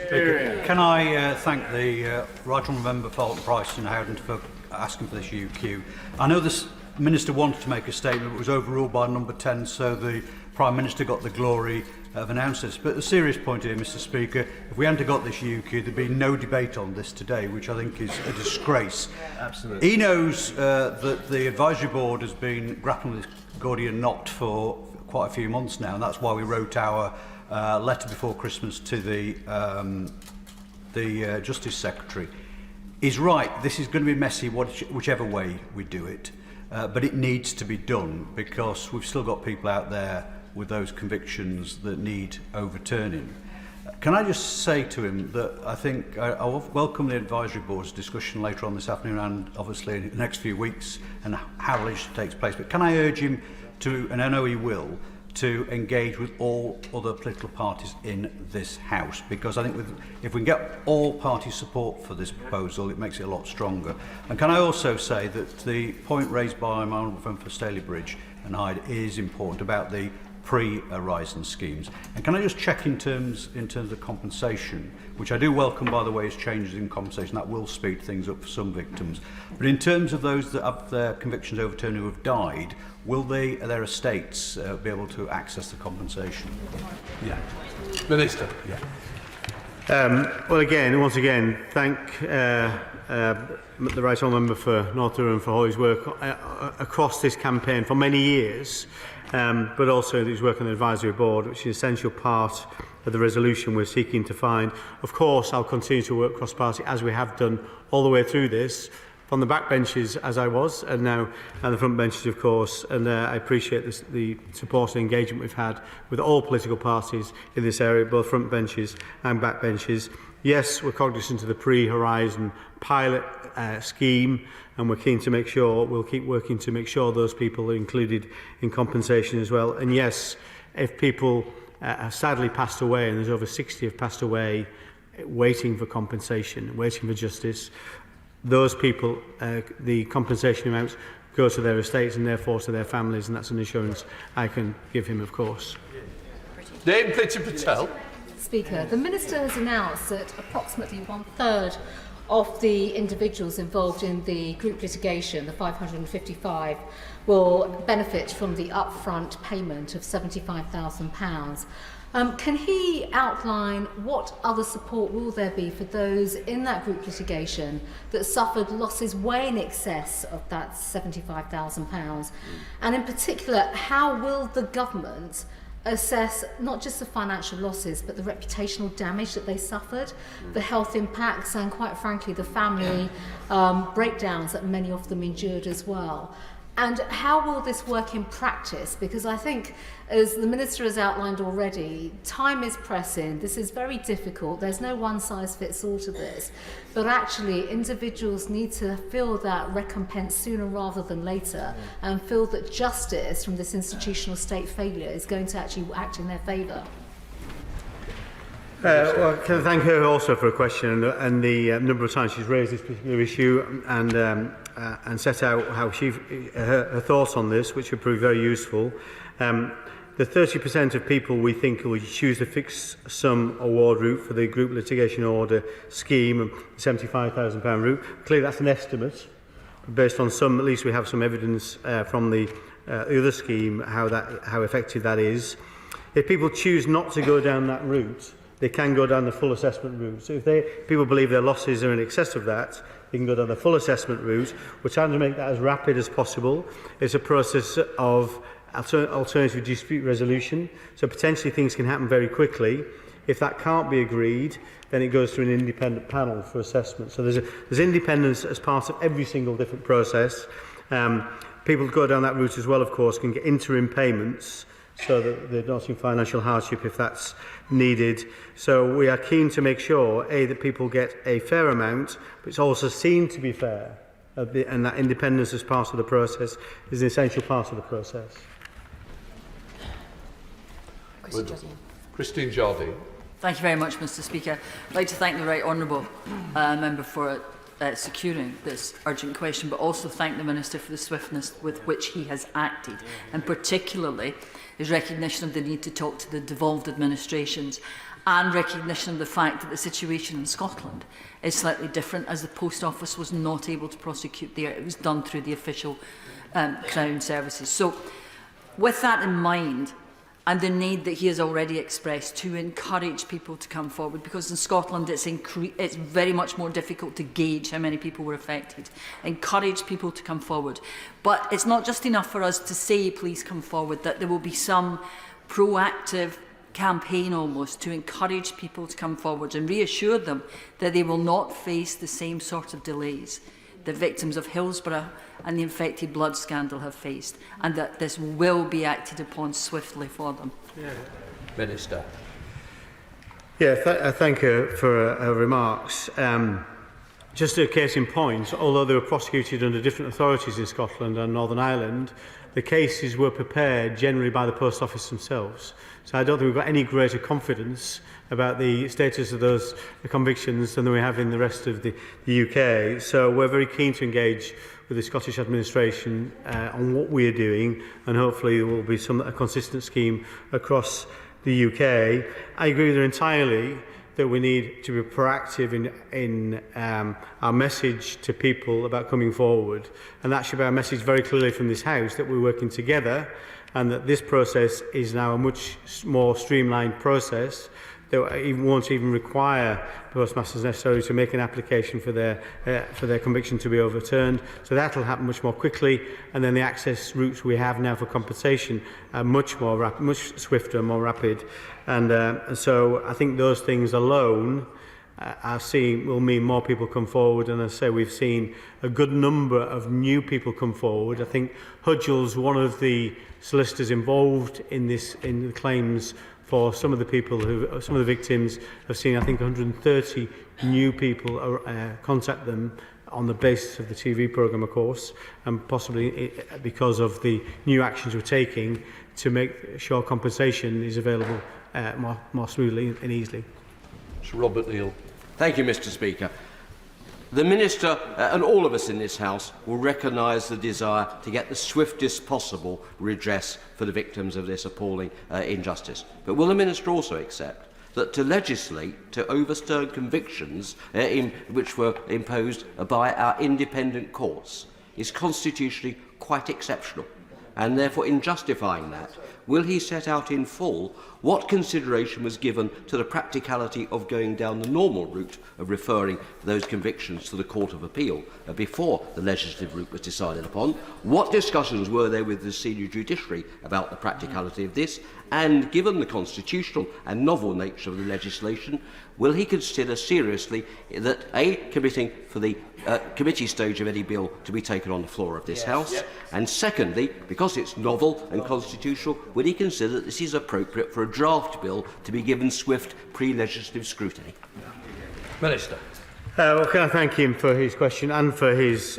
Speaker, can I thank the Right Honourable Member for Price and Howden for asking for this UQ. I know this Minister wanted to make a statement, but was overruled by number 10, so the Prime Minister got the glory of announcing this. But the serious point here, Mr Speaker, if we hadn't got this UQ, there'd be no debate on this today, which I think is a disgrace. Absolutely. He knows that the Advisory Board has been grappling with this Gordian knot for quite a few months now, and that's why we wrote our letter before Christmas to the Justice Secretary. He's right, this is going to be messy whichever way we do it, but it needs to be done because we've still got people out there with those convictions that need overturning. Can I just say to him that I think I welcome the Advisory Board's discussion later on this afternoon and obviously in the next few weeks and how legislation takes place, but can I urge him to, and I know he will, to engage with all other political parties in this House, because I think if we can get all party support for this proposal, it makes it a lot stronger. And can I also say that the point raised by my honourable friend for Stalybridge and Hyde is important about the pre-Horizon schemes. And can I just check in terms of compensation, which I do welcome, by the way, is changes in compensation. That will speed things up for some victims. But in terms of those that have their convictions overturned who have died, will their estates be able to access the compensation? Yeah. Minister. Yeah. Well, once again, thank the Right Honourable Member for North Durham for all his work across this campaign for many years, but also his work on the Advisory Board, which is an essential part of the resolution we're seeking to find. Of course, I'll continue to work cross-party as we have done all the way through this, from the back benches as I was, and now on the front benches, of course, and I appreciate the support and engagement we've had with all political parties in this area, both front benches and back benches. Yes, we're cognizant of the pre-Horizon pilot scheme, and we're keen to make sure, we'll keep working to make sure those people are included in compensation as well. And yes, if people have sadly passed away, and there's over 60 have passed away waiting for compensation, waiting for justice, those people, the compensation amounts go to their estates and therefore to their families, and that's an assurance I can give him, of course. Dame Priti Patel. Speaker, the Minister has announced that approximately 1/3 of the individuals involved in the group litigation, the 555, will benefit from the upfront payment of £75,000. Can he outline what other support will there be for those in that group litigation that suffered losses way in excess of that £75,000? And in particular, how will the government assess not just the financial losses but the reputational damage that they suffered, the health impacts and, quite frankly, the family breakdowns that many of them endured as well? And how will this work in practice? Because I think, as the Minister has outlined already, time is pressing. This is very difficult. There's no one-size-fits-all to this. But actually, individuals need to feel that recompense sooner rather than later, and feel that justice from this institutional state failure is going to actually act in their favour. Well, can I thank her also for a question and the number of times she's raised this particular issue and set out how her thoughts on this, which would prove very useful. The the 30% of people we think will choose the fixed sum award route for the group litigation order scheme, the £75,000 route. Clearly that's an estimate based on some, at least we have some evidence from the other scheme how effective that is. If people choose not to go down that route, they can go down the full assessment route. So if people believe their losses are in excess of that, they can go down the full assessment route. We're trying to make that as rapid as possible. It's a process of alternative dispute resolution, so potentially things can happen very quickly. If that can't be agreed, then it goes to an independent panel for assessment. So there's independence as part of every single different process. People who go down that route as well, of course, can get interim payments so that they're not in financial hardship if that's needed. So we are keen to make sure, A, that people get a fair amount, but it's also seen to be fair. And that independence as part of the process is an essential part of the process. Christine Jardine. Thank you very much, Mr. Speaker. I'd like to thank the Right Honourable Member for securing this urgent question, but also thank the Minister for the swiftness with which he has acted, and particularly his recognition of the need to talk to the devolved administrations and recognition of the fact that the situation in Scotland is slightly different, as the Post Office was not able to prosecute there. It was done through the official Crown services. So with that in mind, and the need that he has already expressed to encourage people to come forward, because in Scotland it's very much more difficult to gauge how many people were affected. Encourage people to come forward. But it's not just enough for us to say, please come forward, that there will be some proactive campaign almost to encourage people to come forward and reassure them that they will not face the same sort of delays that victims of Hillsborough and the infected blood scandal have faced, and that this will be acted upon swiftly for them. Minister. Yeah, thank you for her remarks. Just a case in point, although they were prosecuted under different authorities in Scotland and Northern Ireland, the cases were prepared generally by the Post Office themselves. So I don't think we've got any greater confidence about the status of those convictions than we have in the rest of the UK. So we're very keen to engage with the Scottish administration on what we are doing, and hopefully there will be a consistent scheme across the UK. I agree with her entirely that we need to be proactive in our message to people about coming forward, and that should be our message very clearly from this House, that we're working together and that this process is now a much more streamlined process that won't even require postmasters necessarily to make an application for their conviction to be overturned. So that will happen much more quickly, and then the access routes we have now for compensation are much more rapid, much swifter and more rapid. And so I think those things alone will mean more people come forward, and as I say, we've seen a good number of new people come forward. I think Hudgell's one of the solicitors involved in the claims for some of the victims have seen, I think, 130 new people contact them on the basis of the TV programme, of course, and possibly because of the new actions we're taking to make sure compensation is available more smoothly and easily. Sir Robert Neal. Thank you, Mr. Speaker. The Minister and all of us in this House will recognise the desire to get the swiftest possible redress for the victims of this appalling injustice. But will the Minister also accept that to legislate to overturn convictions which were imposed by our independent courts is constitutionally quite exceptional? And therefore, in justifying that, will he set out in full what consideration was given to the practicality of going down the normal route of referring those convictions to the Court of Appeal before the legislative route was decided upon? What discussions were there with the senior judiciary about the practicality of this? And given the constitutional and novel nature of the legislation, will he consider seriously that committing for the committee stage of any bill to be taken on the floor of this House? Yep. And secondly, because it's novel and constitutional, would he consider that this is appropriate for a draft bill to be given swift pre-legislative scrutiny? Minister. Well, can I thank him for his question and for his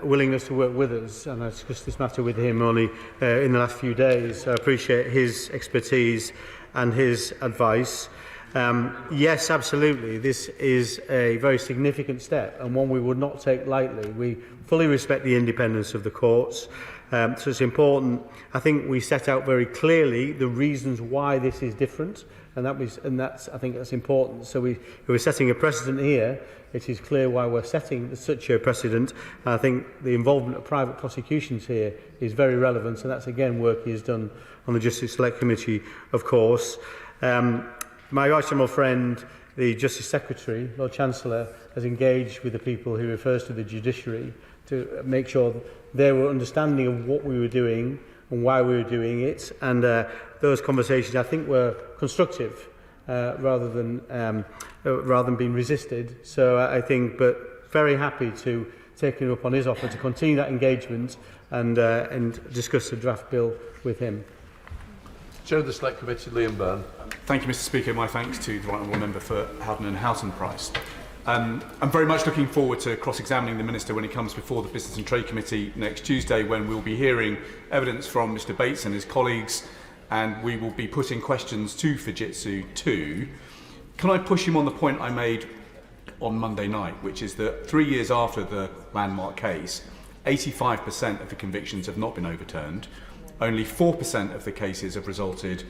willingness to work with us, and I discussed this matter with him only in the last few days. I appreciate his expertise and his advice. Yes, absolutely. This is a very significant step and one we would not take lightly. We fully respect the independence of the courts. So it's important. I think we set out very clearly the reasons why this is different, and I think that's important. So we're setting a precedent here. It is clear why we're setting such a precedent. I think the involvement of private prosecutions here is very relevant, and that's again work he has done on the Justice Select Committee, of course. My right honourable friend, the Justice Secretary, Lord Chancellor, has engaged with the people he refers to the judiciary to make sure they were understanding of what we were doing and why we were doing it, and those conversations I think were constructive rather than being resisted. So I think, but very happy to take him up on his offer to continue that engagement and discuss the draft bill with him. Chair of the Select Committee, Liam Byrne. Thank you, Mr. Speaker. My thanks to the Right Honourable Member for Houghton and Houghton Price. I'm very much looking forward to cross-examining the Minister when he comes before the Business and Trade Committee next Tuesday, when we'll be hearing evidence from Mr Bates and his colleagues, and we will be putting questions to Fujitsu too. Can I push him on the point I made on Monday night, which is that 3 years after the landmark case, 85% of the convictions have not been overturned. Only 4% of the cases have resulted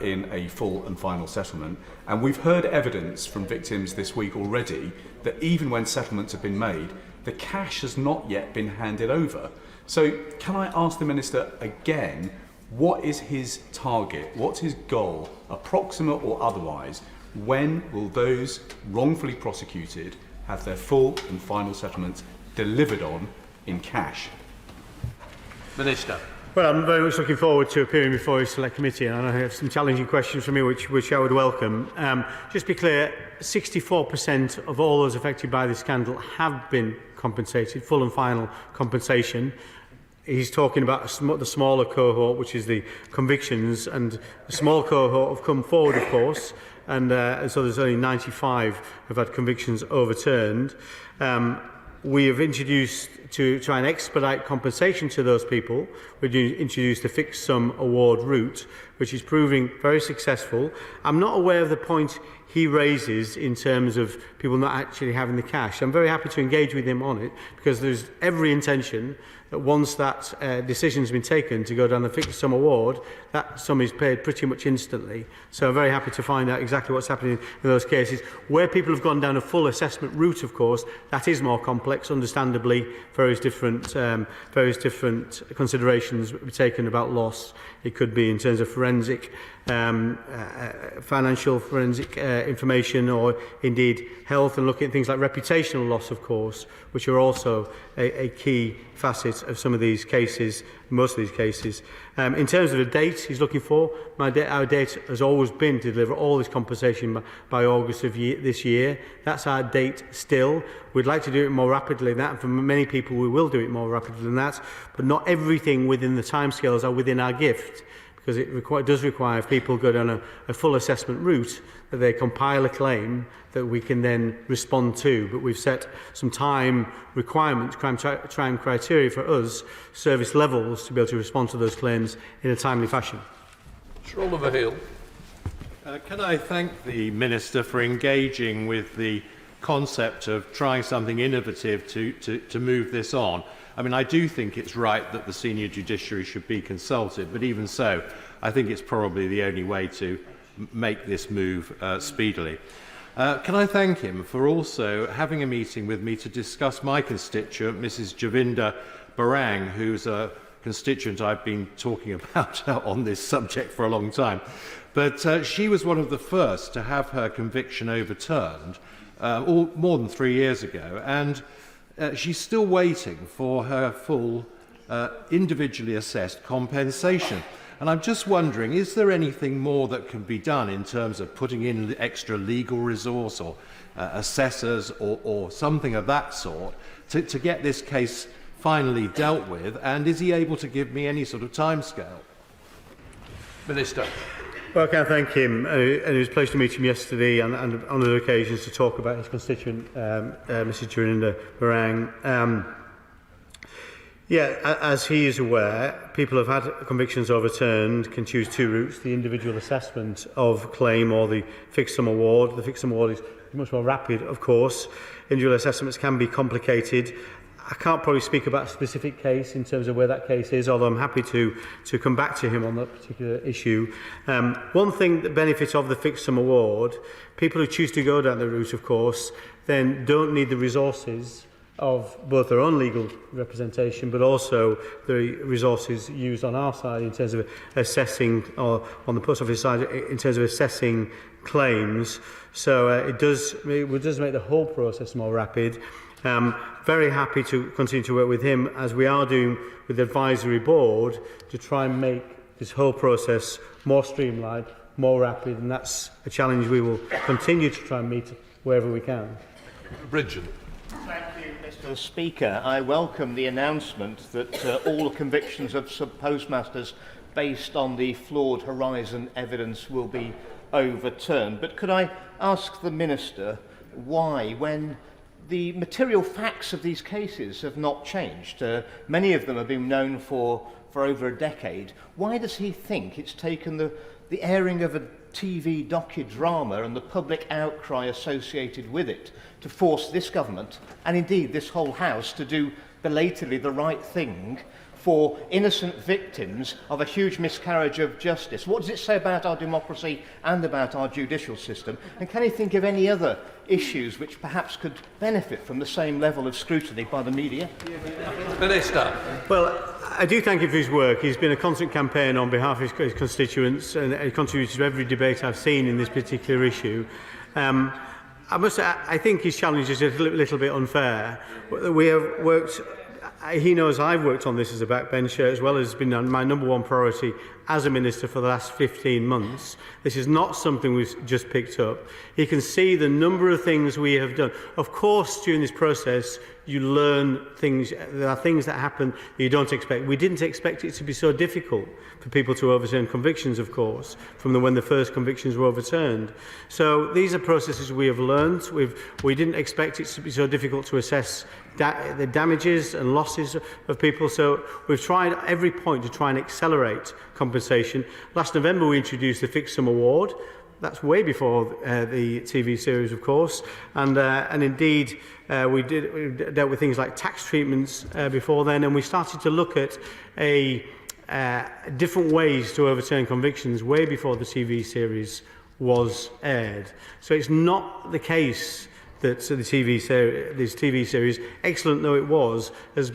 in a full and final settlement. And we've heard evidence from victims this week already that even when settlements have been made, the cash has not yet been handed over. So can I ask the Minister again, what is his target? What's his goal, approximate or otherwise? When will those wrongfully prosecuted have their full and final settlements delivered on in cash? Minister. Well, I'm very much looking forward to appearing before his Select Committee, and I have some challenging questions for me which I would welcome. Just be clear, 64% of all those affected by this scandal have been compensated, full and final compensation. He's talking about the smaller cohort, which is the convictions, and the small cohort have come forward, of course, and so there's only 95 who've had convictions overturned. We have introduced, to try and expedite compensation to those people, we've introduced a fixed sum award route, which is proving very successful. I'm not aware of the point he raises in terms of people not actually having the cash. I'm very happy to engage with him on it, because there's every intention that once that decision has been taken to go down the fixed sum award, that sum is paid pretty much instantly. So I'm very happy to find out exactly what's happening in those cases. Where people have gone down a full assessment route, of course, that is more complex, understandably, various different considerations will be taken about loss. It could be in terms of forensic, financial forensic information, or indeed health, and looking at things like reputational loss, of course, which are also a key facet of some of these cases, most of these cases. In terms of the date he's looking for, our date has always been to deliver all this compensation by August of this year. That's our date still. We'd like to do it more rapidly than that, and for many people we will do it more rapidly than that, but not everything within the timescales are within our gift, because it does require, if people go down a full assessment route, that they compile a claim that we can then respond to. But we've set some time requirements, time criteria for us, service levels, to be able to respond to those claims in a timely fashion. Sir Oliver Hill. Can I thank the Minister for engaging with the concept of trying something innovative to move this on. I mean, I do think it's right that the senior judiciary should be consulted, but even so, I think it's probably the only way to make this move speedily. Can I thank him for also having a meeting with me to discuss my constituent, Mrs. Javinda Barang, who's a constituent I've been talking about on this subject for a long time. But she was one of the first to have her conviction overturned more than 3 years ago, and she's still waiting for her full individually assessed compensation. And I'm just wondering, is there anything more that can be done in terms of putting in extra legal resource or assessors or something of that sort to get this case finally dealt with? And is he able to give me any sort of timescale? Minister. Well, can I thank him? And it was a pleasure to meet him yesterday and on other occasions to talk about his constituent, Mrs. Javinda Barang. Yeah, as he is aware, people who have had convictions overturned can choose two routes, the individual assessment of claim or the fixed sum award. The fixed sum award is much more rapid, of course. Individual assessments can be complicated. I can't probably speak about a specific case in terms of where that case is, although I'm happy to come back to him on that particular issue. One thing, the benefit of the fixed sum award, people who choose to go down the route, of course, then don't need the resources of both their own legal representation, but also the resources used on our side in terms of assessing, or on the post office side, in terms of assessing claims. So it does make the whole process more rapid. Very happy to continue to work with him, as we are doing with the advisory board, to try and make this whole process more streamlined, more rapid, and that's a challenge we will continue to try and meet wherever we can. Bridget. Thank you, Mr. Speaker. I welcome the announcement that all convictions of subpostmasters based on the flawed Horizon evidence will be overturned. But could I ask the Minister why, when the material facts of these cases have not changed, many of them have been known for over a decade, why does he think it's taken the airing of a TV docudrama and the public outcry associated with it to force this government, and indeed this whole House, to do belatedly the right thing for innocent victims of a huge miscarriage of justice? What does it say about our democracy and about our judicial system? And can you think of any other issues which perhaps could benefit from the same level of scrutiny by the media? Minister. Well, I do thank him for his work. He's been a constant campaign on behalf of his constituents, and he contributed to every debate I've seen in this particular issue. I think his challenge is a little bit unfair. We have worked. He knows I've worked on this as a backbencher, as well as been my number one priority as a minister for the last 15 months. This is not something we've just picked up. He can see the number of things we have done. Of course, during this process, you learn things. There are things that happen that you don't expect. We didn't expect it to be so difficult for people to overturn convictions, of course, from when the first convictions were overturned. So these are processes we have learned. We didn't expect it to be so difficult to assess the damages and losses of people. So we've tried at every point to try and accelerate compensation. Last November, we introduced the fixed sum award. That's way before the TV series, of course, and indeed we dealt with things like tax treatments before then, and we started to look at different ways to overturn convictions way before the TV series was aired. So it's not the case that this TV series, excellent though it was, has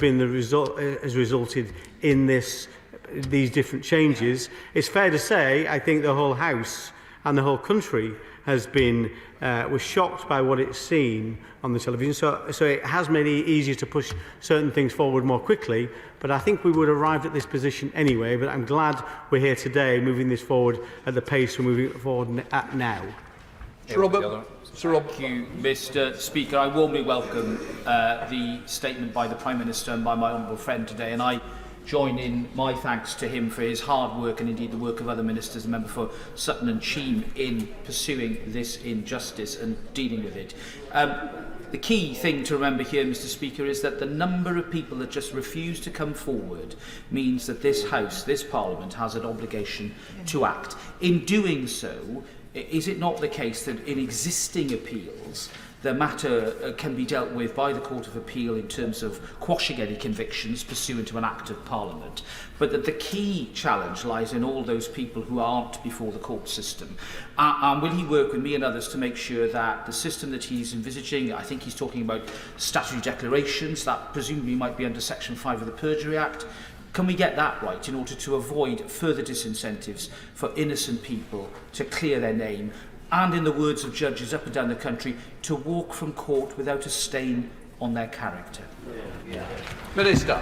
resulted in these different changes. It's fair to say, I think the whole House and the whole country was shocked by what it's seen on the television. So it has made it easier to push certain things forward more quickly. But I think we would have arrived at this position anyway. But I'm glad we're here today, moving this forward at the pace we're moving it forward at now. Sir Robert. Thank you, Mr. Speaker. I warmly welcome the statement by the Prime Minister and by my honourable friend today, and I join in my thanks to him for his hard work and indeed the work of other ministers, the member for Sutton and Cheam, in pursuing this injustice and dealing with it. The key thing to remember here, Mr. Speaker, is that the number of people that just refuse to come forward means that this House, this Parliament, has an obligation to act. In doing so, is it not the case that in existing appeals, the matter can be dealt with by the Court of Appeal in terms of quashing any convictions pursuant to an Act of Parliament, but that the key challenge lies in all those people who aren't before the court system? And will he work with me and others to make sure that the system that he's envisaging, I think he's talking about statutory declarations, that presumably might be under Section 5 of the Perjury Act, can we get that right in order to avoid further disincentives for innocent people to clear their name, and, in the words of judges up and down the country, to walk from court without a stain on their character? Minister.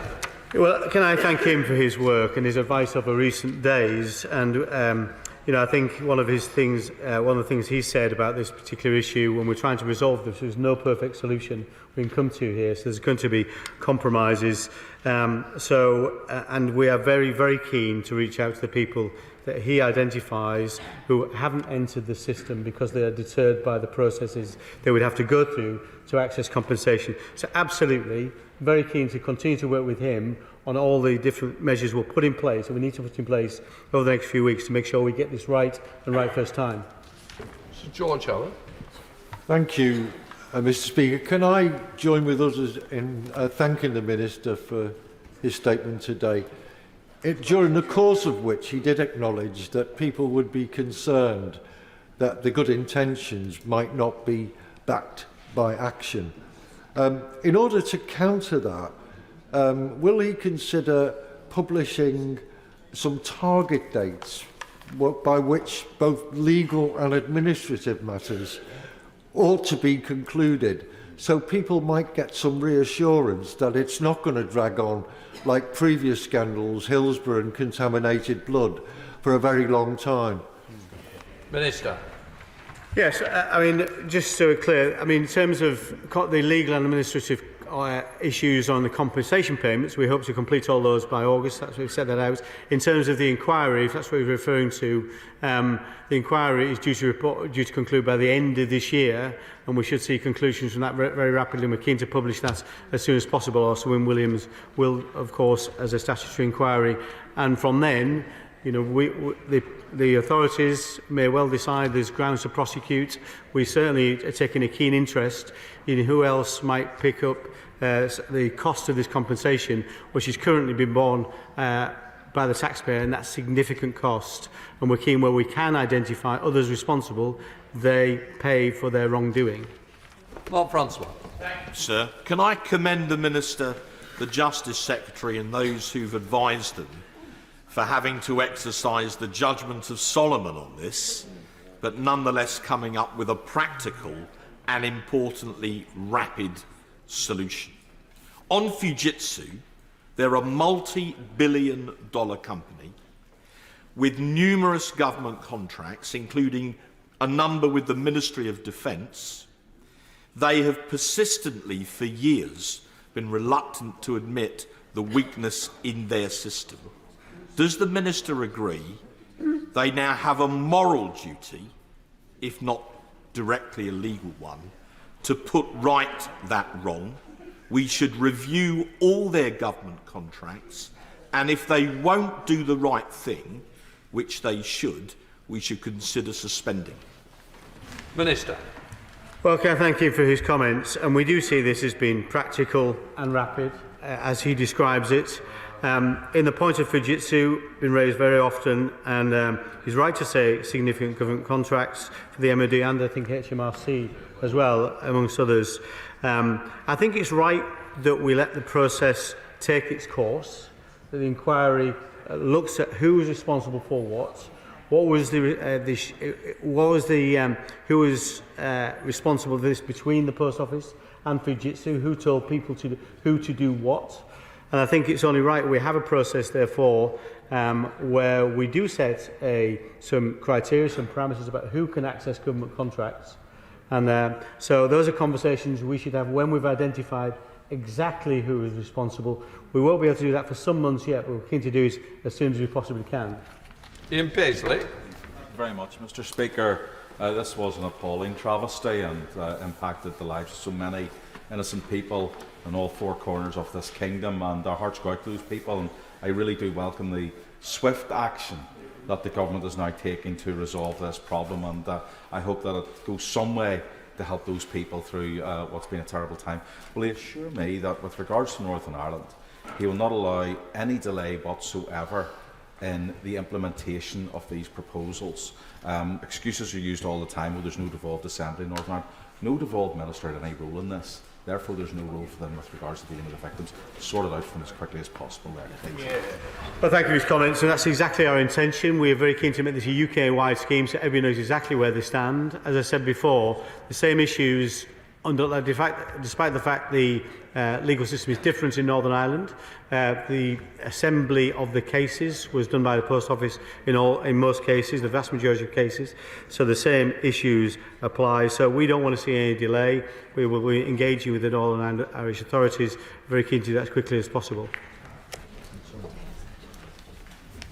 Well, can I thank him for his work and his advice over recent days? And I think one of the things he said about this particular issue, when we're trying to resolve this, there's no perfect solution we can come to here. So there's going to be compromises. And we are very, very keen to reach out to the people that he identifies who haven't entered the system because they are deterred by the processes they would have to go through to access compensation. So absolutely, very keen to continue to work with him on all the different measures we'll put in place, and we need to put in place over the next few weeks to make sure we get this right and right first time. Sir George Allen. Thank you, Mr. Speaker. Can I join with others in thanking the Minister for his statement today, during the course of which he did acknowledge that people would be concerned that the good intentions might not be backed by action. In order to counter that, will he consider publishing some target dates by which both legal and administrative matters ought to be concluded, so people might get some reassurance that it's not going to drag on like previous scandals, Hillsborough and contaminated blood, for a very long time? Minister. Yes, I mean, just so we're clear, I mean, in terms of the legal and administrative issues on the compensation payments, we hope to complete all those by August. That's what we've set that out. In terms of the inquiry, if that's what you're referring to, the inquiry is due to conclude by the end of this year, and we should see conclusions from that very rapidly, and we're keen to publish that as soon as possible. Also, Wyn Williams will, of course, as a statutory inquiry, and from then, you know, the authorities may well decide there's grounds to prosecute. We certainly are taking a keen interest in who else might pick up the cost of this compensation, which is currently being borne by the taxpayer, and that's significant cost. And we're keen, where we can identify others responsible, they pay for their wrongdoing. Mark Francois. Thank you, sir. Can I commend the Minister, the Justice Secretary and those who've advised them for having to exercise the judgment of Solomon on this, but nonetheless coming up with a practical and, importantly, rapid solution. On Fujitsu, they're a multi-billion-dollar company with numerous government contracts, including a number with the Ministry of Defence. They have persistently, for years, been reluctant to admit the weakness in their system. Does the Minister agree they now have a moral duty, if not directly a legal one, to put right that wrong? We should review all their government contracts, and if they won't do the right thing, which they should, we should consider suspending. Minister. Well, can I thank him for his comments, and we do see this as being practical and rapid, as he describes it. In the point of Fujitsu, been raised very often, and he's right to say significant government contracts for the MOD and I think HMRC as well, amongst others. I think it's right that we let the process take its course, that the inquiry looks at who was responsible for what was who was responsible for this between the Post Office and Fujitsu, who told people who to do what. And I think it's only right we have a process, therefore, where we do set some criteria, some parameters about who can access government contracts. And so those are conversations we should have when we've identified exactly who is responsible. We won't be able to do that for some months yet, but we're keen to do it as soon as we possibly can. Ian Paisley. Thank you very much, Mr. Speaker. This was an appalling travesty and impacted the lives of so many innocent people in all four corners of this kingdom, and our hearts go out to those people, and I really do welcome the swift action that the government is now taking to resolve this problem, and I hope that it goes some way to help those people through what's been a terrible time. Will he assure me that with regards to Northern Ireland, he will not allow any delay whatsoever in the implementation of these proposals? Excuses are used all the time, well, there's no devolved assembly in Northern Ireland. No devolved minister had any role in this. Therefore, there's no role for them with regards to dealing with the victims. Sort it out from as quickly as possible there. Yeah. Well, thank you for his comments, and that's exactly our intention. We are very keen to make this a UK-wide scheme so everyone knows exactly where they stand. As I said before, the same issues, despite the fact the legal system is different in Northern Ireland, the assembly of the cases was done by the Post Office in most cases, the vast majority of cases, so the same issues apply. So we don't want to see any delay. We will be engaging with the Northern Irish authorities, very keen to do that as quickly as possible.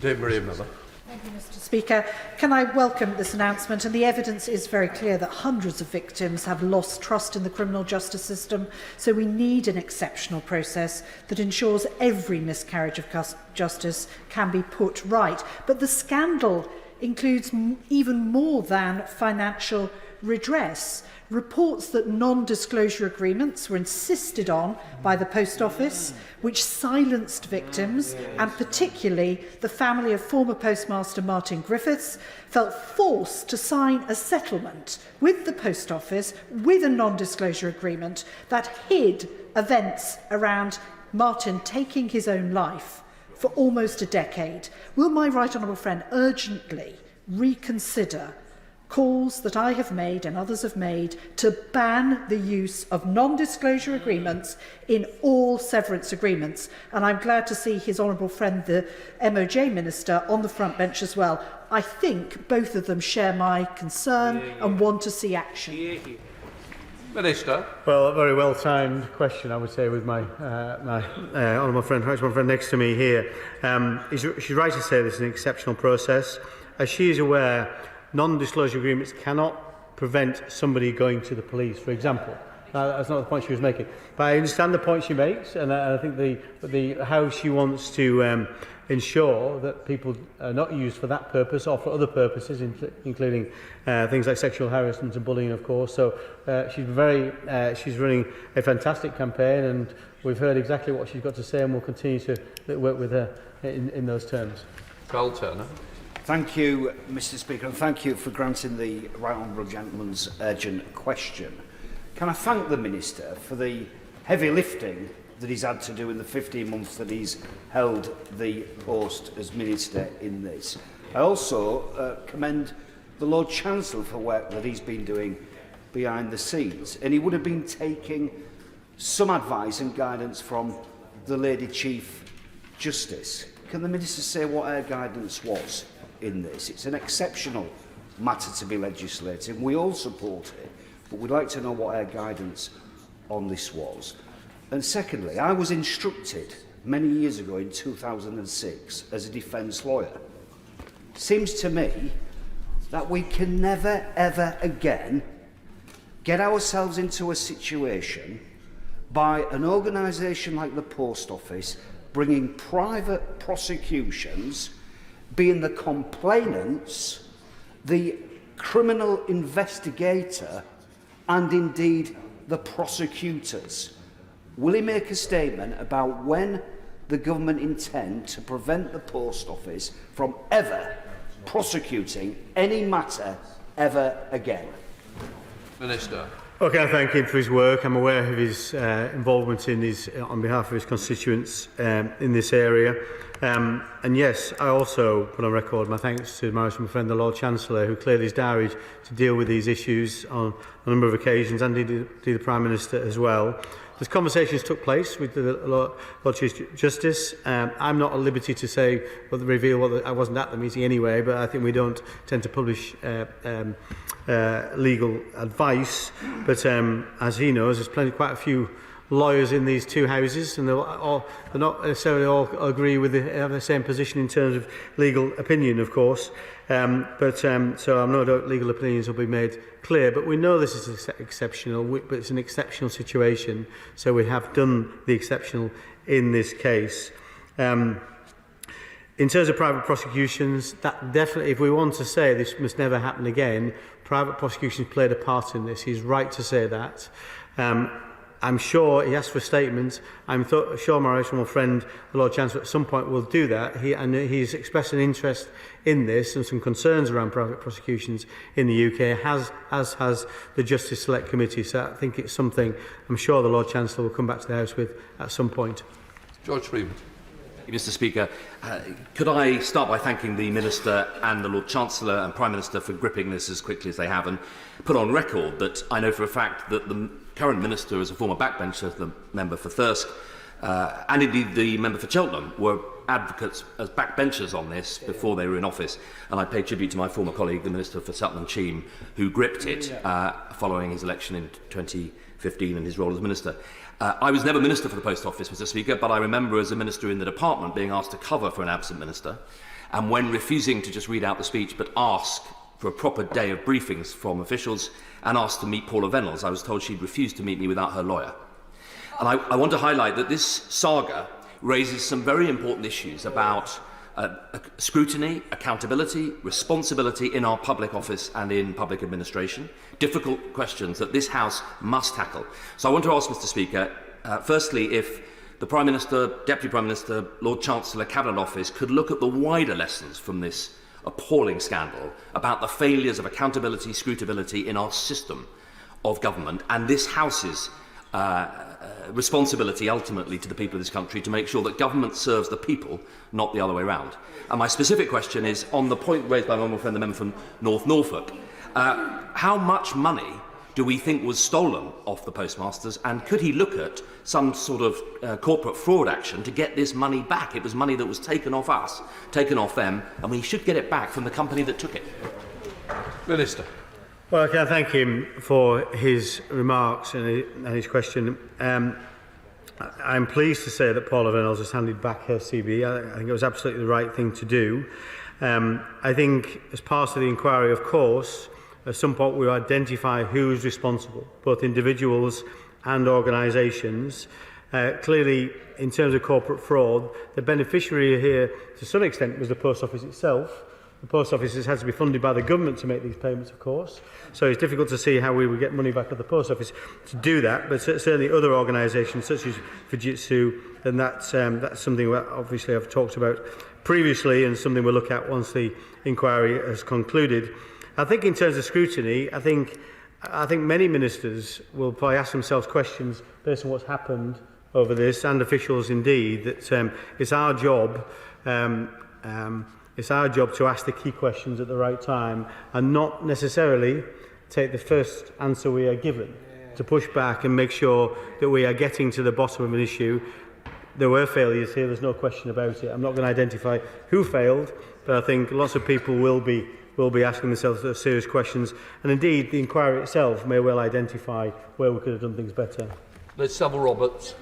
Dave Maria Miller. Thank Mr. Speaker. Can I welcome this announcement? And the evidence is very clear that hundreds of victims have lost trust in the criminal justice system. So we need an exceptional process that ensures every miscarriage of justice can be put right. But the scandal includes even more than financial redress. Reports that non-disclosure agreements were insisted on by the Post Office, which silenced victims, and particularly the family of former Postmaster Martin Griffiths, felt forced to sign a settlement with the Post Office with a non-disclosure agreement that hid events around Martin taking his own life for almost a decade. Will my right honourable friend urgently reconsider calls that I have made and others have made to ban the use of non-disclosure agreements in all severance agreements? And I'm glad to see his honourable friend, the MOJ Minister, on the front bench as well. I think both of them share my concern and want to see action. Minister. Well, a very well-timed question, I would say, with my honourable friend next to me here. She's right to say this is an exceptional process. As she is aware, non-disclosure agreements cannot prevent somebody going to the police, for example. That's not the point she was making. But I understand the point she makes, and I think how she wants to ensure that people are not used for that purpose or for other purposes, including things like sexual harassment and bullying, of course. So she's running a fantastic campaign, and we've heard exactly what she's got to say, and we'll continue to work with her in those terms. Carl Turner. Thank you, Mr. Speaker, and thank you for granting the right honourable gentleman's urgent question. Can I thank the Minister for the heavy lifting that he's had to do in the 15 months that he's held the post as Minister in this. I also commend the Lord Chancellor for work that he's been doing behind the scenes, and he would have been taking some advice and guidance from the Lady Chief Justice. Can the Minister say what her guidance was in this? It's an exceptional matter to be legislating. We all support it, but we'd like to know what her guidance on this was. And secondly, I was instructed many years ago in 2006 as a defence lawyer. Seems to me that we can never, ever again get ourselves into a situation by an organisation like the Post Office bringing private prosecutions, being the complainants, the criminal investigator, and indeed the prosecutors. Will he make a statement about when the government intend to prevent the Post Office from ever prosecuting any matter ever again? Minister. Okay, I thank him for his work. I'm aware of his involvement in on behalf of his constituents in this area. And yes, I also put on record my thanks to my friend, the Lord Chancellor, who cleared his diary to deal with these issues on a number of occasions, and indeed the Prime Minister as well. Those conversations took place with the Lord Chief Justice. I'm not at liberty to say, I wasn't at the meeting anyway, but I think we don't tend to publish legal advice. But as he knows, there's quite a few lawyers in these two houses, and they're not necessarily all agree with have the same position in terms of legal opinion, of course. So I'm no doubt legal opinions will be made clear. But we know this is exceptional, but it's an exceptional situation, so we have done the exceptional in this case. In terms of private prosecutions, that definitely, if we want to say this must never happen again, private prosecutions played a part in this. He's right to say that. I'm sure he asked for statements. I'm sure my right friend, the Lord Chancellor, at some point will do that. He's expressed an interest in this and some concerns around private prosecutions in the UK, as has the Justice Select Committee. So I think it's something I'm sure the Lord Chancellor will come back to the House with at some point. George Freeman. Mr. Speaker, could I start by thanking the Minister and the Lord Chancellor and Prime Minister for gripping this as quickly as they have, and put on record that I know for a fact that the current Minister, as a former backbencher, the member for Thirsk, and indeed the member for Cheltenham, were advocates as backbenchers on this before they were in office, and I pay tribute to my former colleague, the Minister for Sutton and Cheam, who gripped it following his election in 2015 and his role as Minister. I was never Minister for the Post Office, Mr. Speaker, but I remember as a Minister in the department being asked to cover for an absent Minister. and when refusing to just read out the speech but ask for a proper day of briefings from officials and asked to meet Paula Venables, I was told she'd refused to meet me without her lawyer. And I want to highlight that this saga raises some very important issues about scrutiny, accountability, responsibility in our public office and in public administration, difficult questions that this House must tackle. So I want to ask, Mr. Speaker, firstly, if the Prime Minister, Deputy Prime Minister, Lord Chancellor, Cabinet Office could look at the wider lessons from this appalling scandal about the failures of accountability, scrutability in our system of government and this House's responsibility ultimately to the people of this country to make sure that government serves the people, not the other way around. And my specific question is on the point raised by my honourable friend, the member from North Norfolk. How much money do we think was stolen off the postmasters, and could he look at some sort of corporate fraud action to get this money back? It was money that was taken off us, taken off them, and we should get it back from the company that took it. Minister. Well, can I thank him for his remarks and his question. I'm pleased to say that Paula Venables has handed back her CB. I think it was absolutely the right thing to do. I think as part of the inquiry, of course, at some point we will identify who is responsible, both individuals and organisations. Clearly, in terms of corporate fraud, the beneficiary here, to some extent, was the Post Office itself. The Post Office has had to be funded by the government to make these payments, of course. So it's difficult to see how we would get money back at the Post Office to do that. But certainly other organisations, such as Fujitsu, and that's something that obviously I've talked about previously and something we'll look at once the inquiry has concluded. I think in terms of scrutiny, I think many ministers will probably ask themselves questions based on what's happened over this, and officials indeed, that it's our job to ask the key questions at the right time and not necessarily take the first answer we are given, to push back and make sure that we are getting to the bottom of an issue. There were failures here, there's no question about it. I'm not going to identify who failed, but I think lots of people will be asking themselves those serious questions. And indeed, the inquiry itself may well identify where we could have done things better. Liz Saville-Roberts.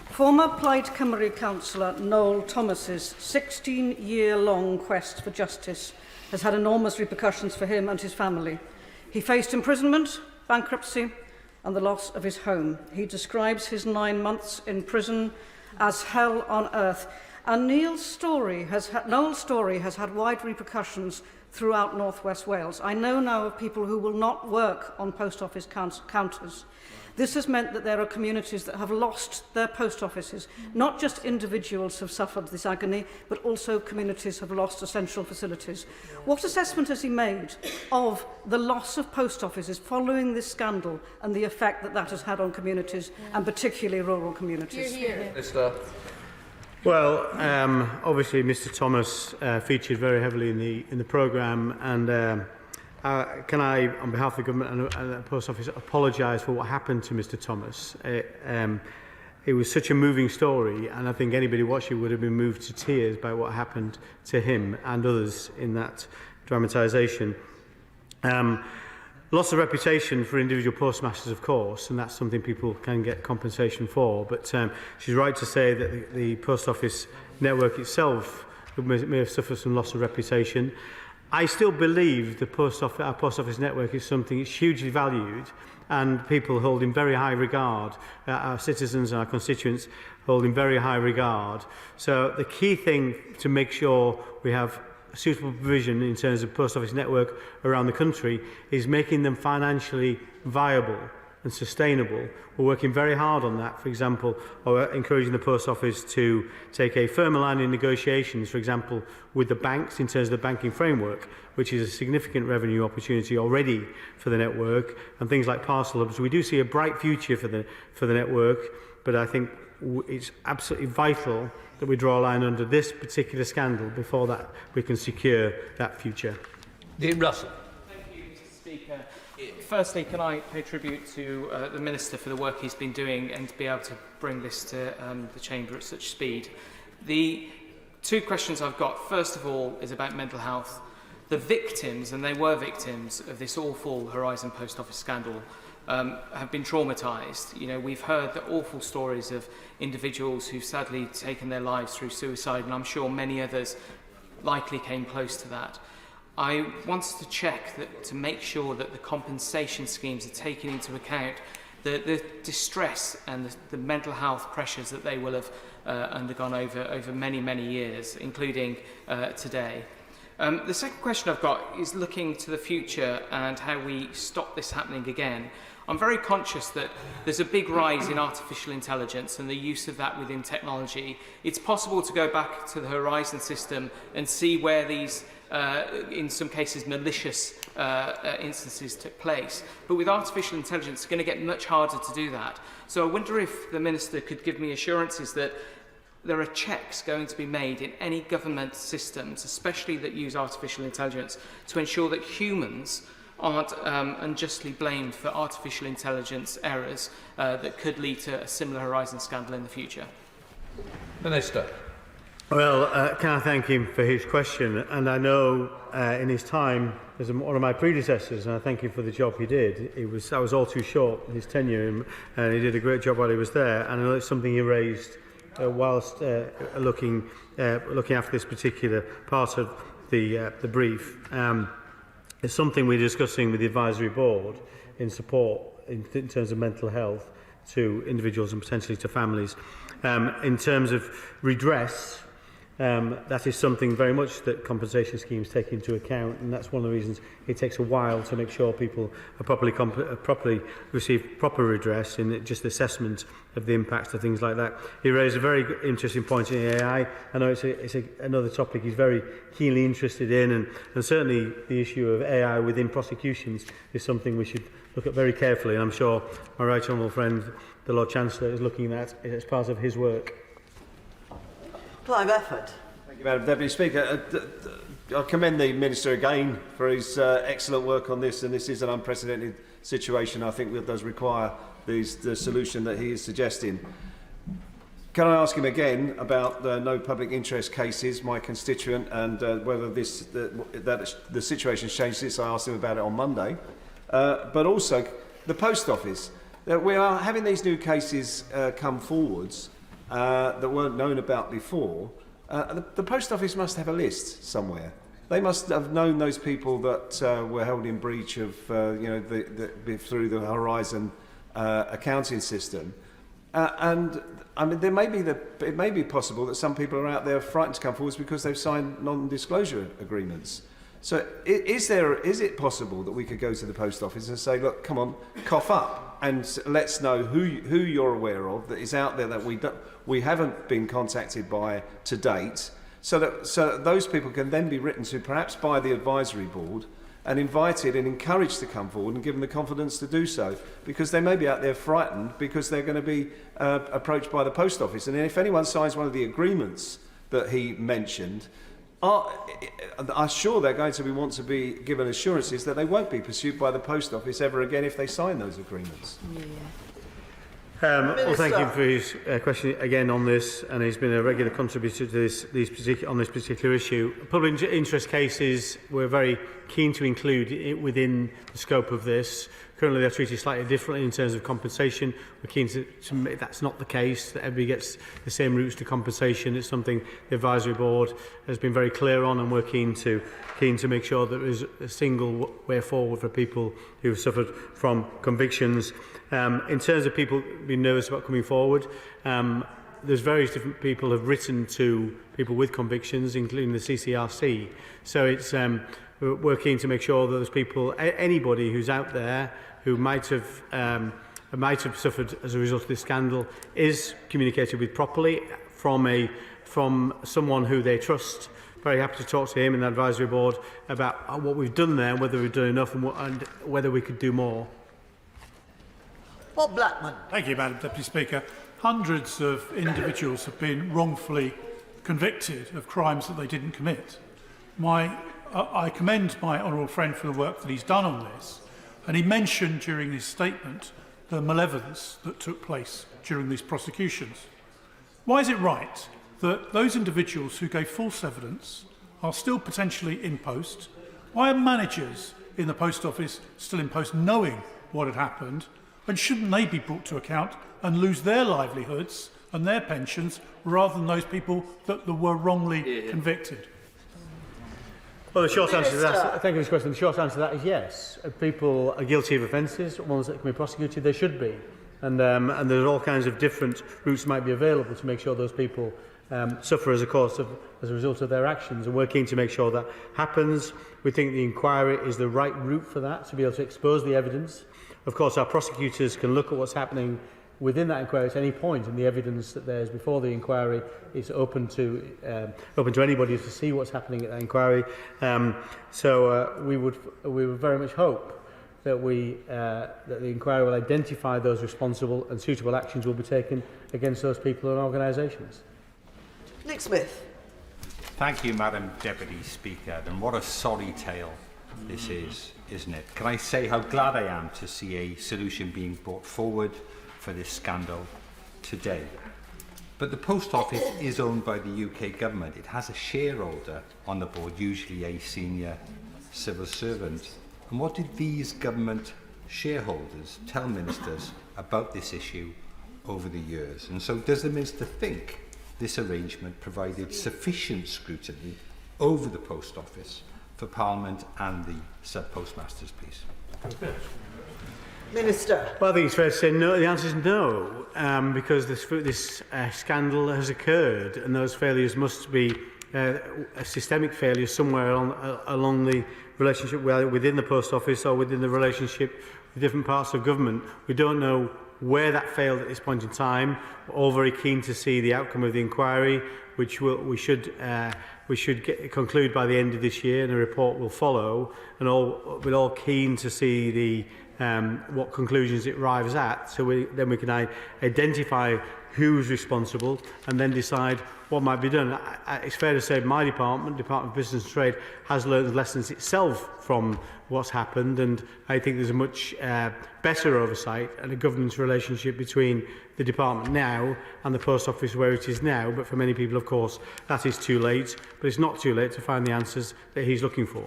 Former Plaid Cymru councillor Noel Thomas's 16-year-long quest for justice has had enormous repercussions for him and his family. He faced imprisonment, bankruptcy and the loss of his home. He describes his 9 months in prison as hell on earth. And Noel's story has had wide repercussions throughout North West Wales. I know now of people who will not work on post office counters. This has meant that there are communities that have lost their post offices. Not just individuals have suffered this agony, but also communities have lost essential facilities. What assessment has he made of the loss of post offices following this scandal and the effect that that has had on communities, and particularly rural communities? Mr. Well, obviously Mr Thomas featured very heavily in the programme, and can I, on behalf of the government and the Post Office, apologise for what happened to Mr Thomas. It was such a moving story, and I think anybody watching would have been moved to tears by what happened to him and others in that dramatisation. Loss of reputation for individual postmasters, of course, and that's something people can get compensation for. But she's right to say that the Post Office network itself may have suffered some loss of reputation. I still believe our Post Office network is something that's hugely valued, and people hold in very high regard. Our citizens and our constituents hold in very high regard. So the key thing to make sure we have suitable provision in terms of Post Office network around the country is making them financially viable and sustainable. We're working very hard on that, for example, or encouraging the Post Office to take a firmer line in negotiations, for example, with the banks in terms of the banking framework, which is a significant revenue opportunity already for the network, and things like parcel hubs. We do see a bright future for the network, but I think it's absolutely vital that we draw a line under this particular scandal. Before that, we can secure that future. Dean Russell. Thank you, Mr Speaker. Firstly, can I pay tribute to the Minister for the work he's been doing and to be able to bring this to the Chamber at such speed. The two questions I've got, first of all, is about mental health. The victims, and they were victims of this awful Horizon Post Office scandal, have been traumatised. You know, we've heard the awful stories of individuals who've sadly taken their lives through suicide, and I'm sure many others likely came close to that. I wanted to check that to make sure that the compensation schemes are taken into account the distress and the mental health pressures that they will have undergone over many, many years, including today. The second question I've got is looking to the future and how we stop this happening again. I'm very conscious that there's a big rise in artificial intelligence and the use of that within technology. It's possible to go back to the Horizon system and see where these, in some cases, malicious instances took place. But with artificial intelligence, it's going to get much harder to do that. So I wonder if the Minister could give me assurances that there are checks going to be made in any government systems, especially that use artificial intelligence, to ensure that humans aren't unjustly blamed for artificial intelligence errors that could lead to a similar Horizon scandal in the future. Minister. Well, can I thank him for his question? And I know in his time as one of my predecessors, and I thank him for the job he did. I was all too short, his tenure, and he did a great job while he was there. And I know it's something he raised whilst looking after this particular part of the brief. It's something we're discussing with the advisory board in support in terms of mental health to individuals and potentially to families. In terms of redress, that is something very much that compensation schemes take into account, and that's one of the reasons it takes a while to make sure people are properly receive proper redress in just assessment of the impacts of things like that. He raised a very interesting point in AI. I know it's another topic he's very keenly interested in, and certainly the issue of AI within prosecutions is something we should look at very carefully, and I'm sure my right honourable friend, the Lord Chancellor, is looking at it as part of his work. Clive Efford. Thank you, Madam Deputy Speaker. I commend the Minister again for his excellent work on this, and this is an unprecedented situation. I think that does require the solution that he is suggesting. Can I ask him again about no public interest cases, my constituent, and whether the situation's changed since I asked him about it on Monday, but also the Post Office. We are having these new cases come forwards that weren't known about before. The Post Office must have a list somewhere. They must have known those people that were held in breach of, through the Horizon accounting system. And I mean, it may be possible that some people are out there frightened to come forward because they've signed non-disclosure agreements. So is it possible that we could go to the Post Office and say, look, come on, cough up, and let's know who you're aware of that is out there that we haven't been contacted by to date, so that those people can then be written to, perhaps by the advisory board, and invited and encouraged to come forward and given the confidence to do so, because they may be out there frightened because they're going to be approached by the Post Office. And if anyone signs one of the agreements that he mentioned, I'm sure they're going to want to be given assurances that they won't be pursued by the Post Office ever again if they sign those agreements. Well, thank you for his question again on this, and he's been a regular contributor to this particular issue. Public interest cases, we're very keen to include it within the scope of this. Currently, they're treated slightly differently in terms of compensation. We're keen to make that's not the case, that everybody gets the same routes to compensation. It's something the advisory board has been very clear on, and we're keen to make sure that there is a single way forward for people who have suffered from convictions. In terms of people being nervous about coming forward, there's various different people have written to people with convictions, including the CCRC. So it's we're keen to make sure that there's people, anybody who's out there who might have suffered as a result of this scandal, is communicated with properly from someone who they trust. Very happy to talk to him and the advisory board about what we've done there, whether we've done enough, and whether we could do more. Bob Blackman. Thank you, Madam Deputy Speaker. Hundreds of individuals have been wrongfully convicted of crimes that they didn't commit. I commend my honourable friend for the work that he's done on this, and he mentioned during his statement the malevolence that took place during these prosecutions. Why is it right that those individuals who gave false evidence are still potentially in post? Why are managers in the Post Office still in post knowing what had happened, and shouldn't they be brought to account and lose their livelihoods and their pensions rather than those people that were wrongly convicted? Well, the short answer to that, thank you for this question. The short answer to that is yes. If people are guilty of offences, ones that can be prosecuted, they should be. And there's all kinds of different routes might be available to make sure those people suffer as a result of their actions. And we're keen to make sure that happens. We think the inquiry is the right route for that, to be able to expose the evidence. Of course, our prosecutors can look at what's happening within that inquiry at any point, and the evidence that there's before the inquiry is open to anybody to see what's happening at that inquiry. So we would very much hope that the inquiry will identify those responsible and suitable actions will be taken against those people and organisations. Nick Smith. Thank you, Madam Deputy Speaker. And what a sorry tale this is, isn't it? Can I say how glad I am to see a solution being brought forward for this scandal today. But the Post Office is owned by the UK government. It has a shareholder on the board, usually a senior civil servant. And what did these government shareholders tell ministers about this issue over the years? And so does the minister think this arrangement provided sufficient scrutiny over the Post Office for Parliament and the sub-postmasters, please? Minister. Well, I think it's fair to say no. The answer is no, because this scandal has occurred, and those failures must be a systemic failure somewhere along the relationship, whether within the Post Office or within the relationship with different parts of government. We don't know where that failed at this point in time. We're all very keen to see the outcome of the inquiry, which we should conclude by the end of this year, and a report will follow. And we're all keen to see the what conclusions it arrives at, so then we can identify who's responsible and then decide what might be done. It's fair to say my Department of Business and Trade, has learned lessons itself from what's happened, and I think there's a much better oversight and a governance relationship between the Department now and the Post Office where it is now. But for many people, of course, that is too late. But it's not too late to find the answers that he's looking for.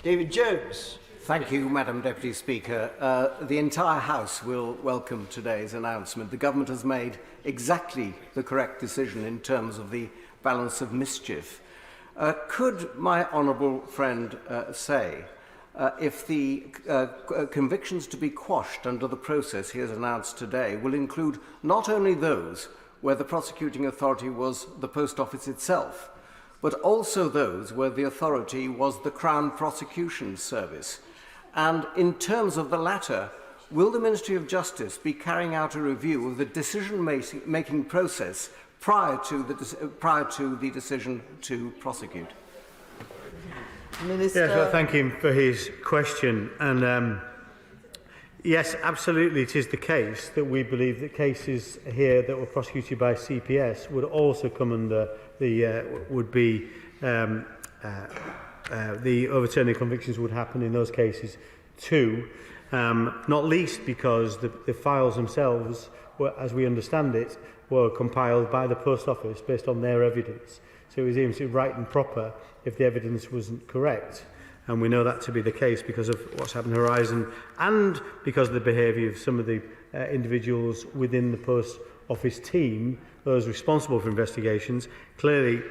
David Jones. Thank you, Madam Deputy Speaker. The entire House will welcome today's announcement. The Government has made exactly the correct decision in terms of the balance of mischief. Could my honourable friend say if the convictions to be quashed under the process he has announced today will include not only those where the prosecuting authority was the Post Office itself, but also those where the authority was the Crown Prosecution Service? And in terms of the latter, will the Ministry of Justice be carrying out a review of the decision-making process prior to the decision to prosecute? Minister. Yes, well, thank him for his question. And yes, absolutely, it is the case that we believe that cases here that were prosecuted by CPS would also come under the the overturning convictions would happen in those cases too, not least because the files themselves, as we understand it, were compiled by the Post Office based on their evidence. So it was absolutely right and proper if the evidence wasn't correct. And we know that to be the case because of what's happened in Horizon and because of the behaviour of some of the individuals within the Post Office team, those responsible for investigations. Clearly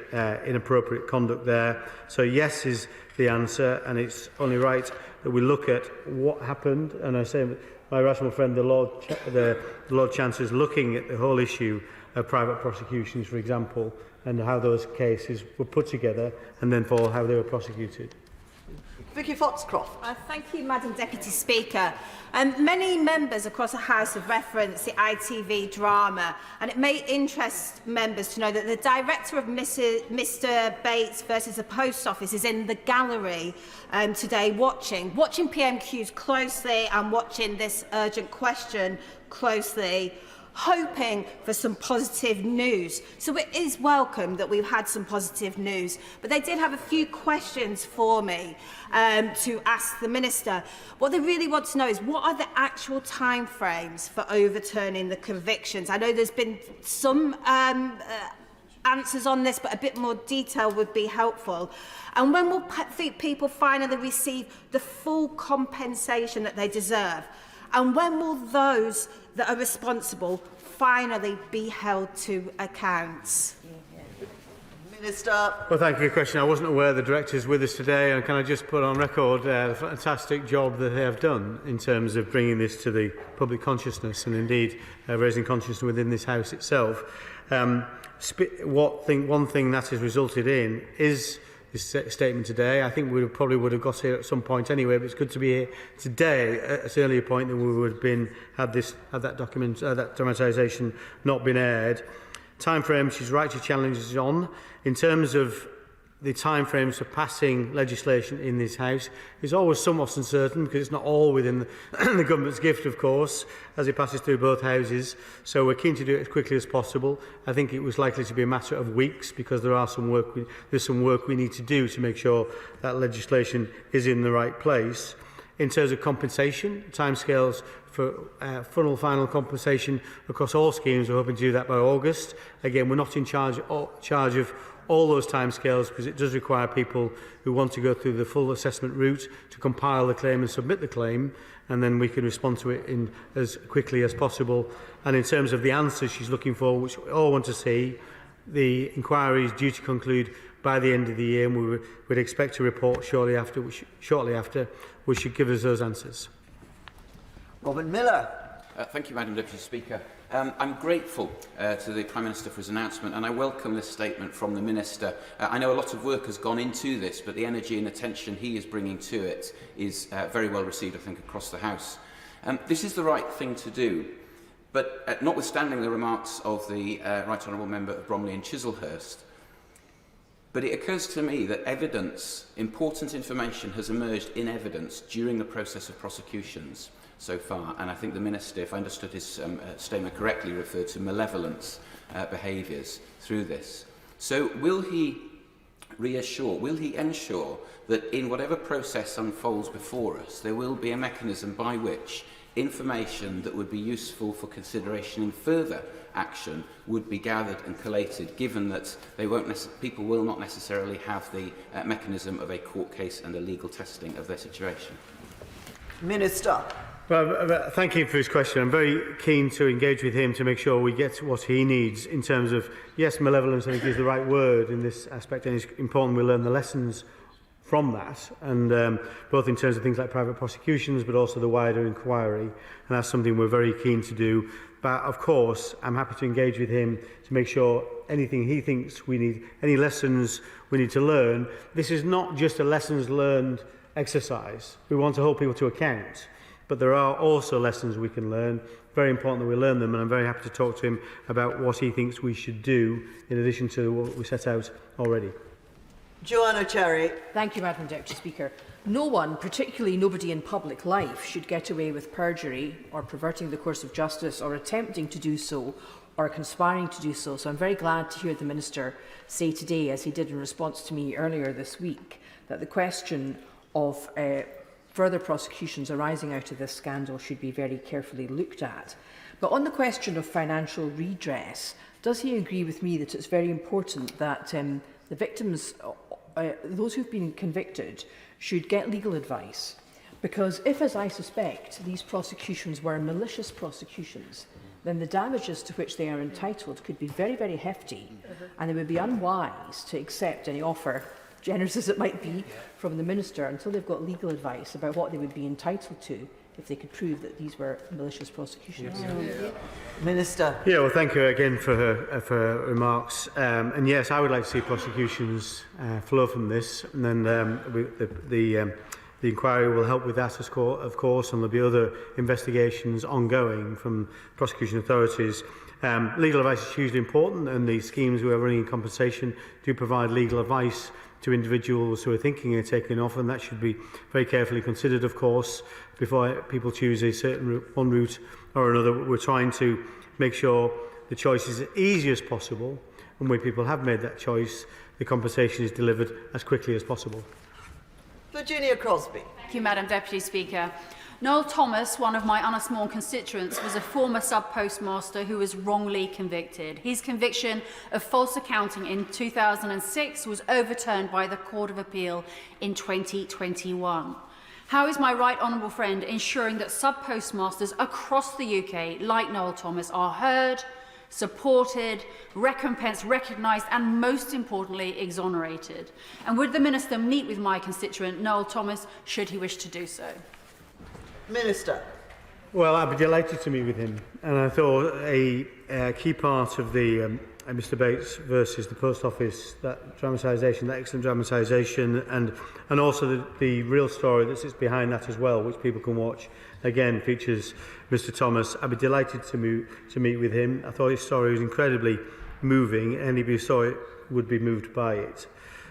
inappropriate conduct there. So yes is the answer, and it's only right that we look at what happened. And I say my rational friend, the Lord Chancellor, is looking at the whole issue of private prosecutions, for example, and how those cases were put together, and then for how they were prosecuted. Vicky Foxcroft. Thank you, Madam Deputy Speaker. Many members across the House have referenced the ITV drama, and it may interest members to know that the director of Mr Bates versus the Post Office is in the gallery today watching PMQs closely and watching this urgent question closely, hoping for some positive news. So it is welcome that we've had some positive news, but they did have a few questions for me to ask the Minister. What they really want to know is what are the actual timeframes for overturning the convictions? I know there's been some answers on this, but a bit more detail would be helpful. And when will people finally receive the full compensation that they deserve? And when will those that are responsible finally be held to account? Minister. Well, thank you for your question. I wasn't aware the director is with us today, and can I just put on record the fantastic job that they have done in terms of bringing this to the public consciousness and indeed raising consciousness within this House itself. One thing that has resulted in is this statement today. I think we probably would have got here at some point anyway, but it's good to be here today at an earlier point than we would have been had that dramatisation not been aired. Time frame, she's right to challenge us on. In terms of the time frames for passing legislation in this House, is always somewhat uncertain because it's not all within the government's gift, of course, as it passes through both houses. So we're keen to do it as quickly as possible. I think it was likely to be a matter of weeks because there's some work we need to do to make sure that legislation is in the right place. In terms of compensation, timescales for final compensation across all schemes, we're hoping to do that by August. Again, we're not in charge of all those timescales because it does require people who want to go through the full assessment route to compile the claim and submit the claim, and then we can respond to it in as quickly as possible. And in terms of the answers she's looking for, which we all want to see, the inquiry is due to conclude by the end of the year, and we would expect a report shortly after, which should give us those answers. Robin Miller. Thank you, Madam Deputy Speaker. I'm grateful to the Prime Minister for his announcement, and I welcome this statement from the Minister. I know a lot of work has gone into this, but the energy and attention he is bringing to it is very well received, I think, across the House. This is the right thing to do, but notwithstanding the remarks of the Right Honourable Member of Bromley and Chislehurst, but it occurs to me that important information has emerged in evidence during the process of prosecutions so far, and I think the Minister, if I understood his statement correctly, referred to malevolence behaviours through this. So will he ensure that in whatever process unfolds before us, there will be a mechanism by which information that would be useful for consideration in further action would be gathered and collated, given that people will not necessarily have the mechanism of a court case and a legal testing of their situation? Minister. Well, thank you for his question. I'm very keen to engage with him to make sure we get what he needs in terms of, yes, malevolence I think is the right word in this aspect, and it's important we learn the lessons from that, and both in terms of things like private prosecutions but also the wider inquiry, and that's something we're very keen to do. But of course I'm happy to engage with him to make sure anything he thinks we need, any lessons we need to learn. This is not just a lessons learned exercise. We want to hold people to account, but there are also lessons we can learn. Very important that we learn them, and I'm very happy to talk to him about what he thinks we should do in addition to what we set out already. Joanna Cherry. Thank you, Madam Deputy Speaker. No one, particularly nobody in public life, should get away with perjury or perverting the course of justice or attempting to do so or conspiring to do so. So I'm very glad to hear the Minister say today, as he did in response to me earlier this week, that the question of further prosecutions arising out of this scandal should be very carefully looked at. But on the question of financial redress, does he agree with me that it's very important that the victims, those who've been convicted, should get legal advice? Because if, as I suspect, these prosecutions were malicious prosecutions, then the damages to which they are entitled could be very, very hefty, and it would be unwise to accept any offer, generous as it might be, from the Minister until they've got legal advice about what they would be entitled to if they could prove that these were malicious prosecutions. Minister. Yeah, well, thank you again for her remarks. And yes, I would like to see prosecutions flow from this, and then the inquiry will help with that, of course, and there'll be other investigations ongoing from prosecution authorities. Legal advice is hugely important, and the schemes we are running in compensation do provide legal advice to individuals who are thinking of taking off, and that should be very carefully considered, of course, before people choose a certain one route or another. We're trying to make sure the choice is as easy as possible, and when people have made that choice, the compensation is delivered as quickly as possible. Virginia Crosby. Thank you, Madam Deputy Speaker. Noel Thomas, one of my Anasmore constituents, was a former sub-postmaster who was wrongly convicted. His conviction of false accounting in 2006 was overturned by the Court of Appeal in 2021. How is my right honourable friend ensuring that sub-postmasters across the UK, like Noel Thomas, are heard, supported, recompensed, recognised and, most importantly, exonerated? And would the Minister meet with my constituent, Noel Thomas, should he wish to do so? Minister. Well, I'd be delighted to meet with him. And I thought a key part of the Mr Bates versus the Post Office, that dramatisation, that excellent dramatisation, and also the real story that sits behind that as well, which people can watch, again, features Mr Thomas. I'd be delighted to meet with him. I thought his story was incredibly moving, and anybody who saw it would be moved by it.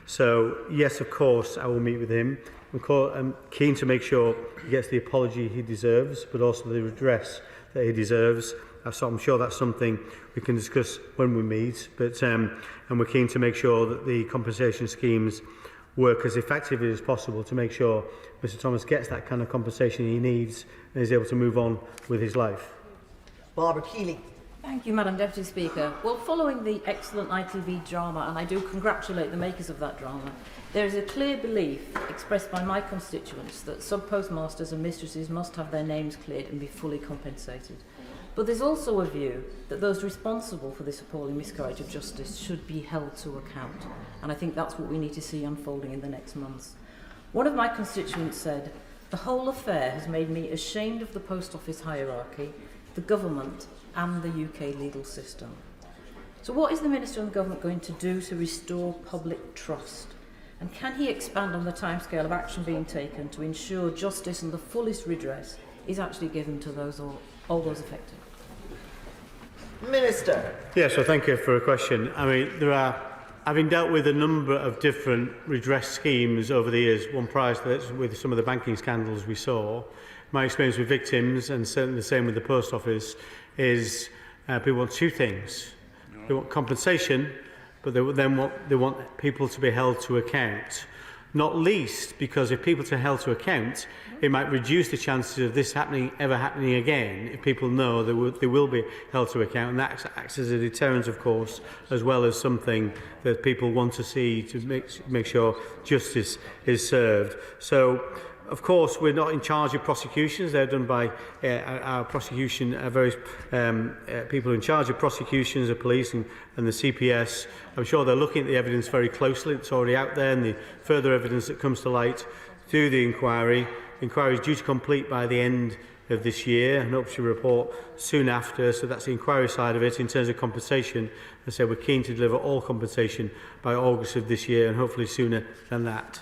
So, yes, of course, I will meet with him. I'm keen to make sure he gets the apology he deserves, but also the redress that he deserves. So I'm sure that's something we can discuss when we meet. And we're keen to make sure that the compensation schemes work as effectively as possible to make sure Mr Thomas gets that kind of compensation he needs and is able to move on with his life. Barbara Keeley. Thank you, Madam Deputy Speaker. Well, following the excellent ITV drama, and I do congratulate the makers of that drama, there is a clear belief expressed by my constituents that sub-postmasters and mistresses must have their names cleared and be fully compensated. But there's also a view that those responsible for this appalling miscarriage of justice should be held to account. And I think that's what we need to see unfolding in the next months. One of my constituents said, "The whole affair has made me ashamed of the Post Office hierarchy, the government and the UK legal system." So what is the Minister and the Government going to do to restore public trust? And can he expand on the timescale of action being taken to ensure justice and the fullest redress is actually given to all those affected? Minister. Yes, well, thank you for a question. I mean, having dealt with a number of different redress schemes over the years, one prior to this, with some of the banking scandals we saw, my experience with victims, and certainly the same with the Post Office, is people want two things. They want compensation, but they want people to be held to account. Not least because if people are held to account, it might reduce the chances of this ever happening again if people know they will be held to account, and that acts as a deterrent, of course, as well as something that people want to see to make sure justice is served. So, of course, we're not in charge of prosecutions. They're done by our prosecution, various people in charge of prosecutions, the police and the CPS. I'm sure they're looking at the evidence very closely. It's already out there, and the further evidence that comes to light through the inquiry. The inquiry is due to complete by the end of this year and hopes to report soon after. So that's the inquiry side of it. In terms of compensation, as I said, we're keen to deliver all compensation by August of this year and hopefully sooner than that.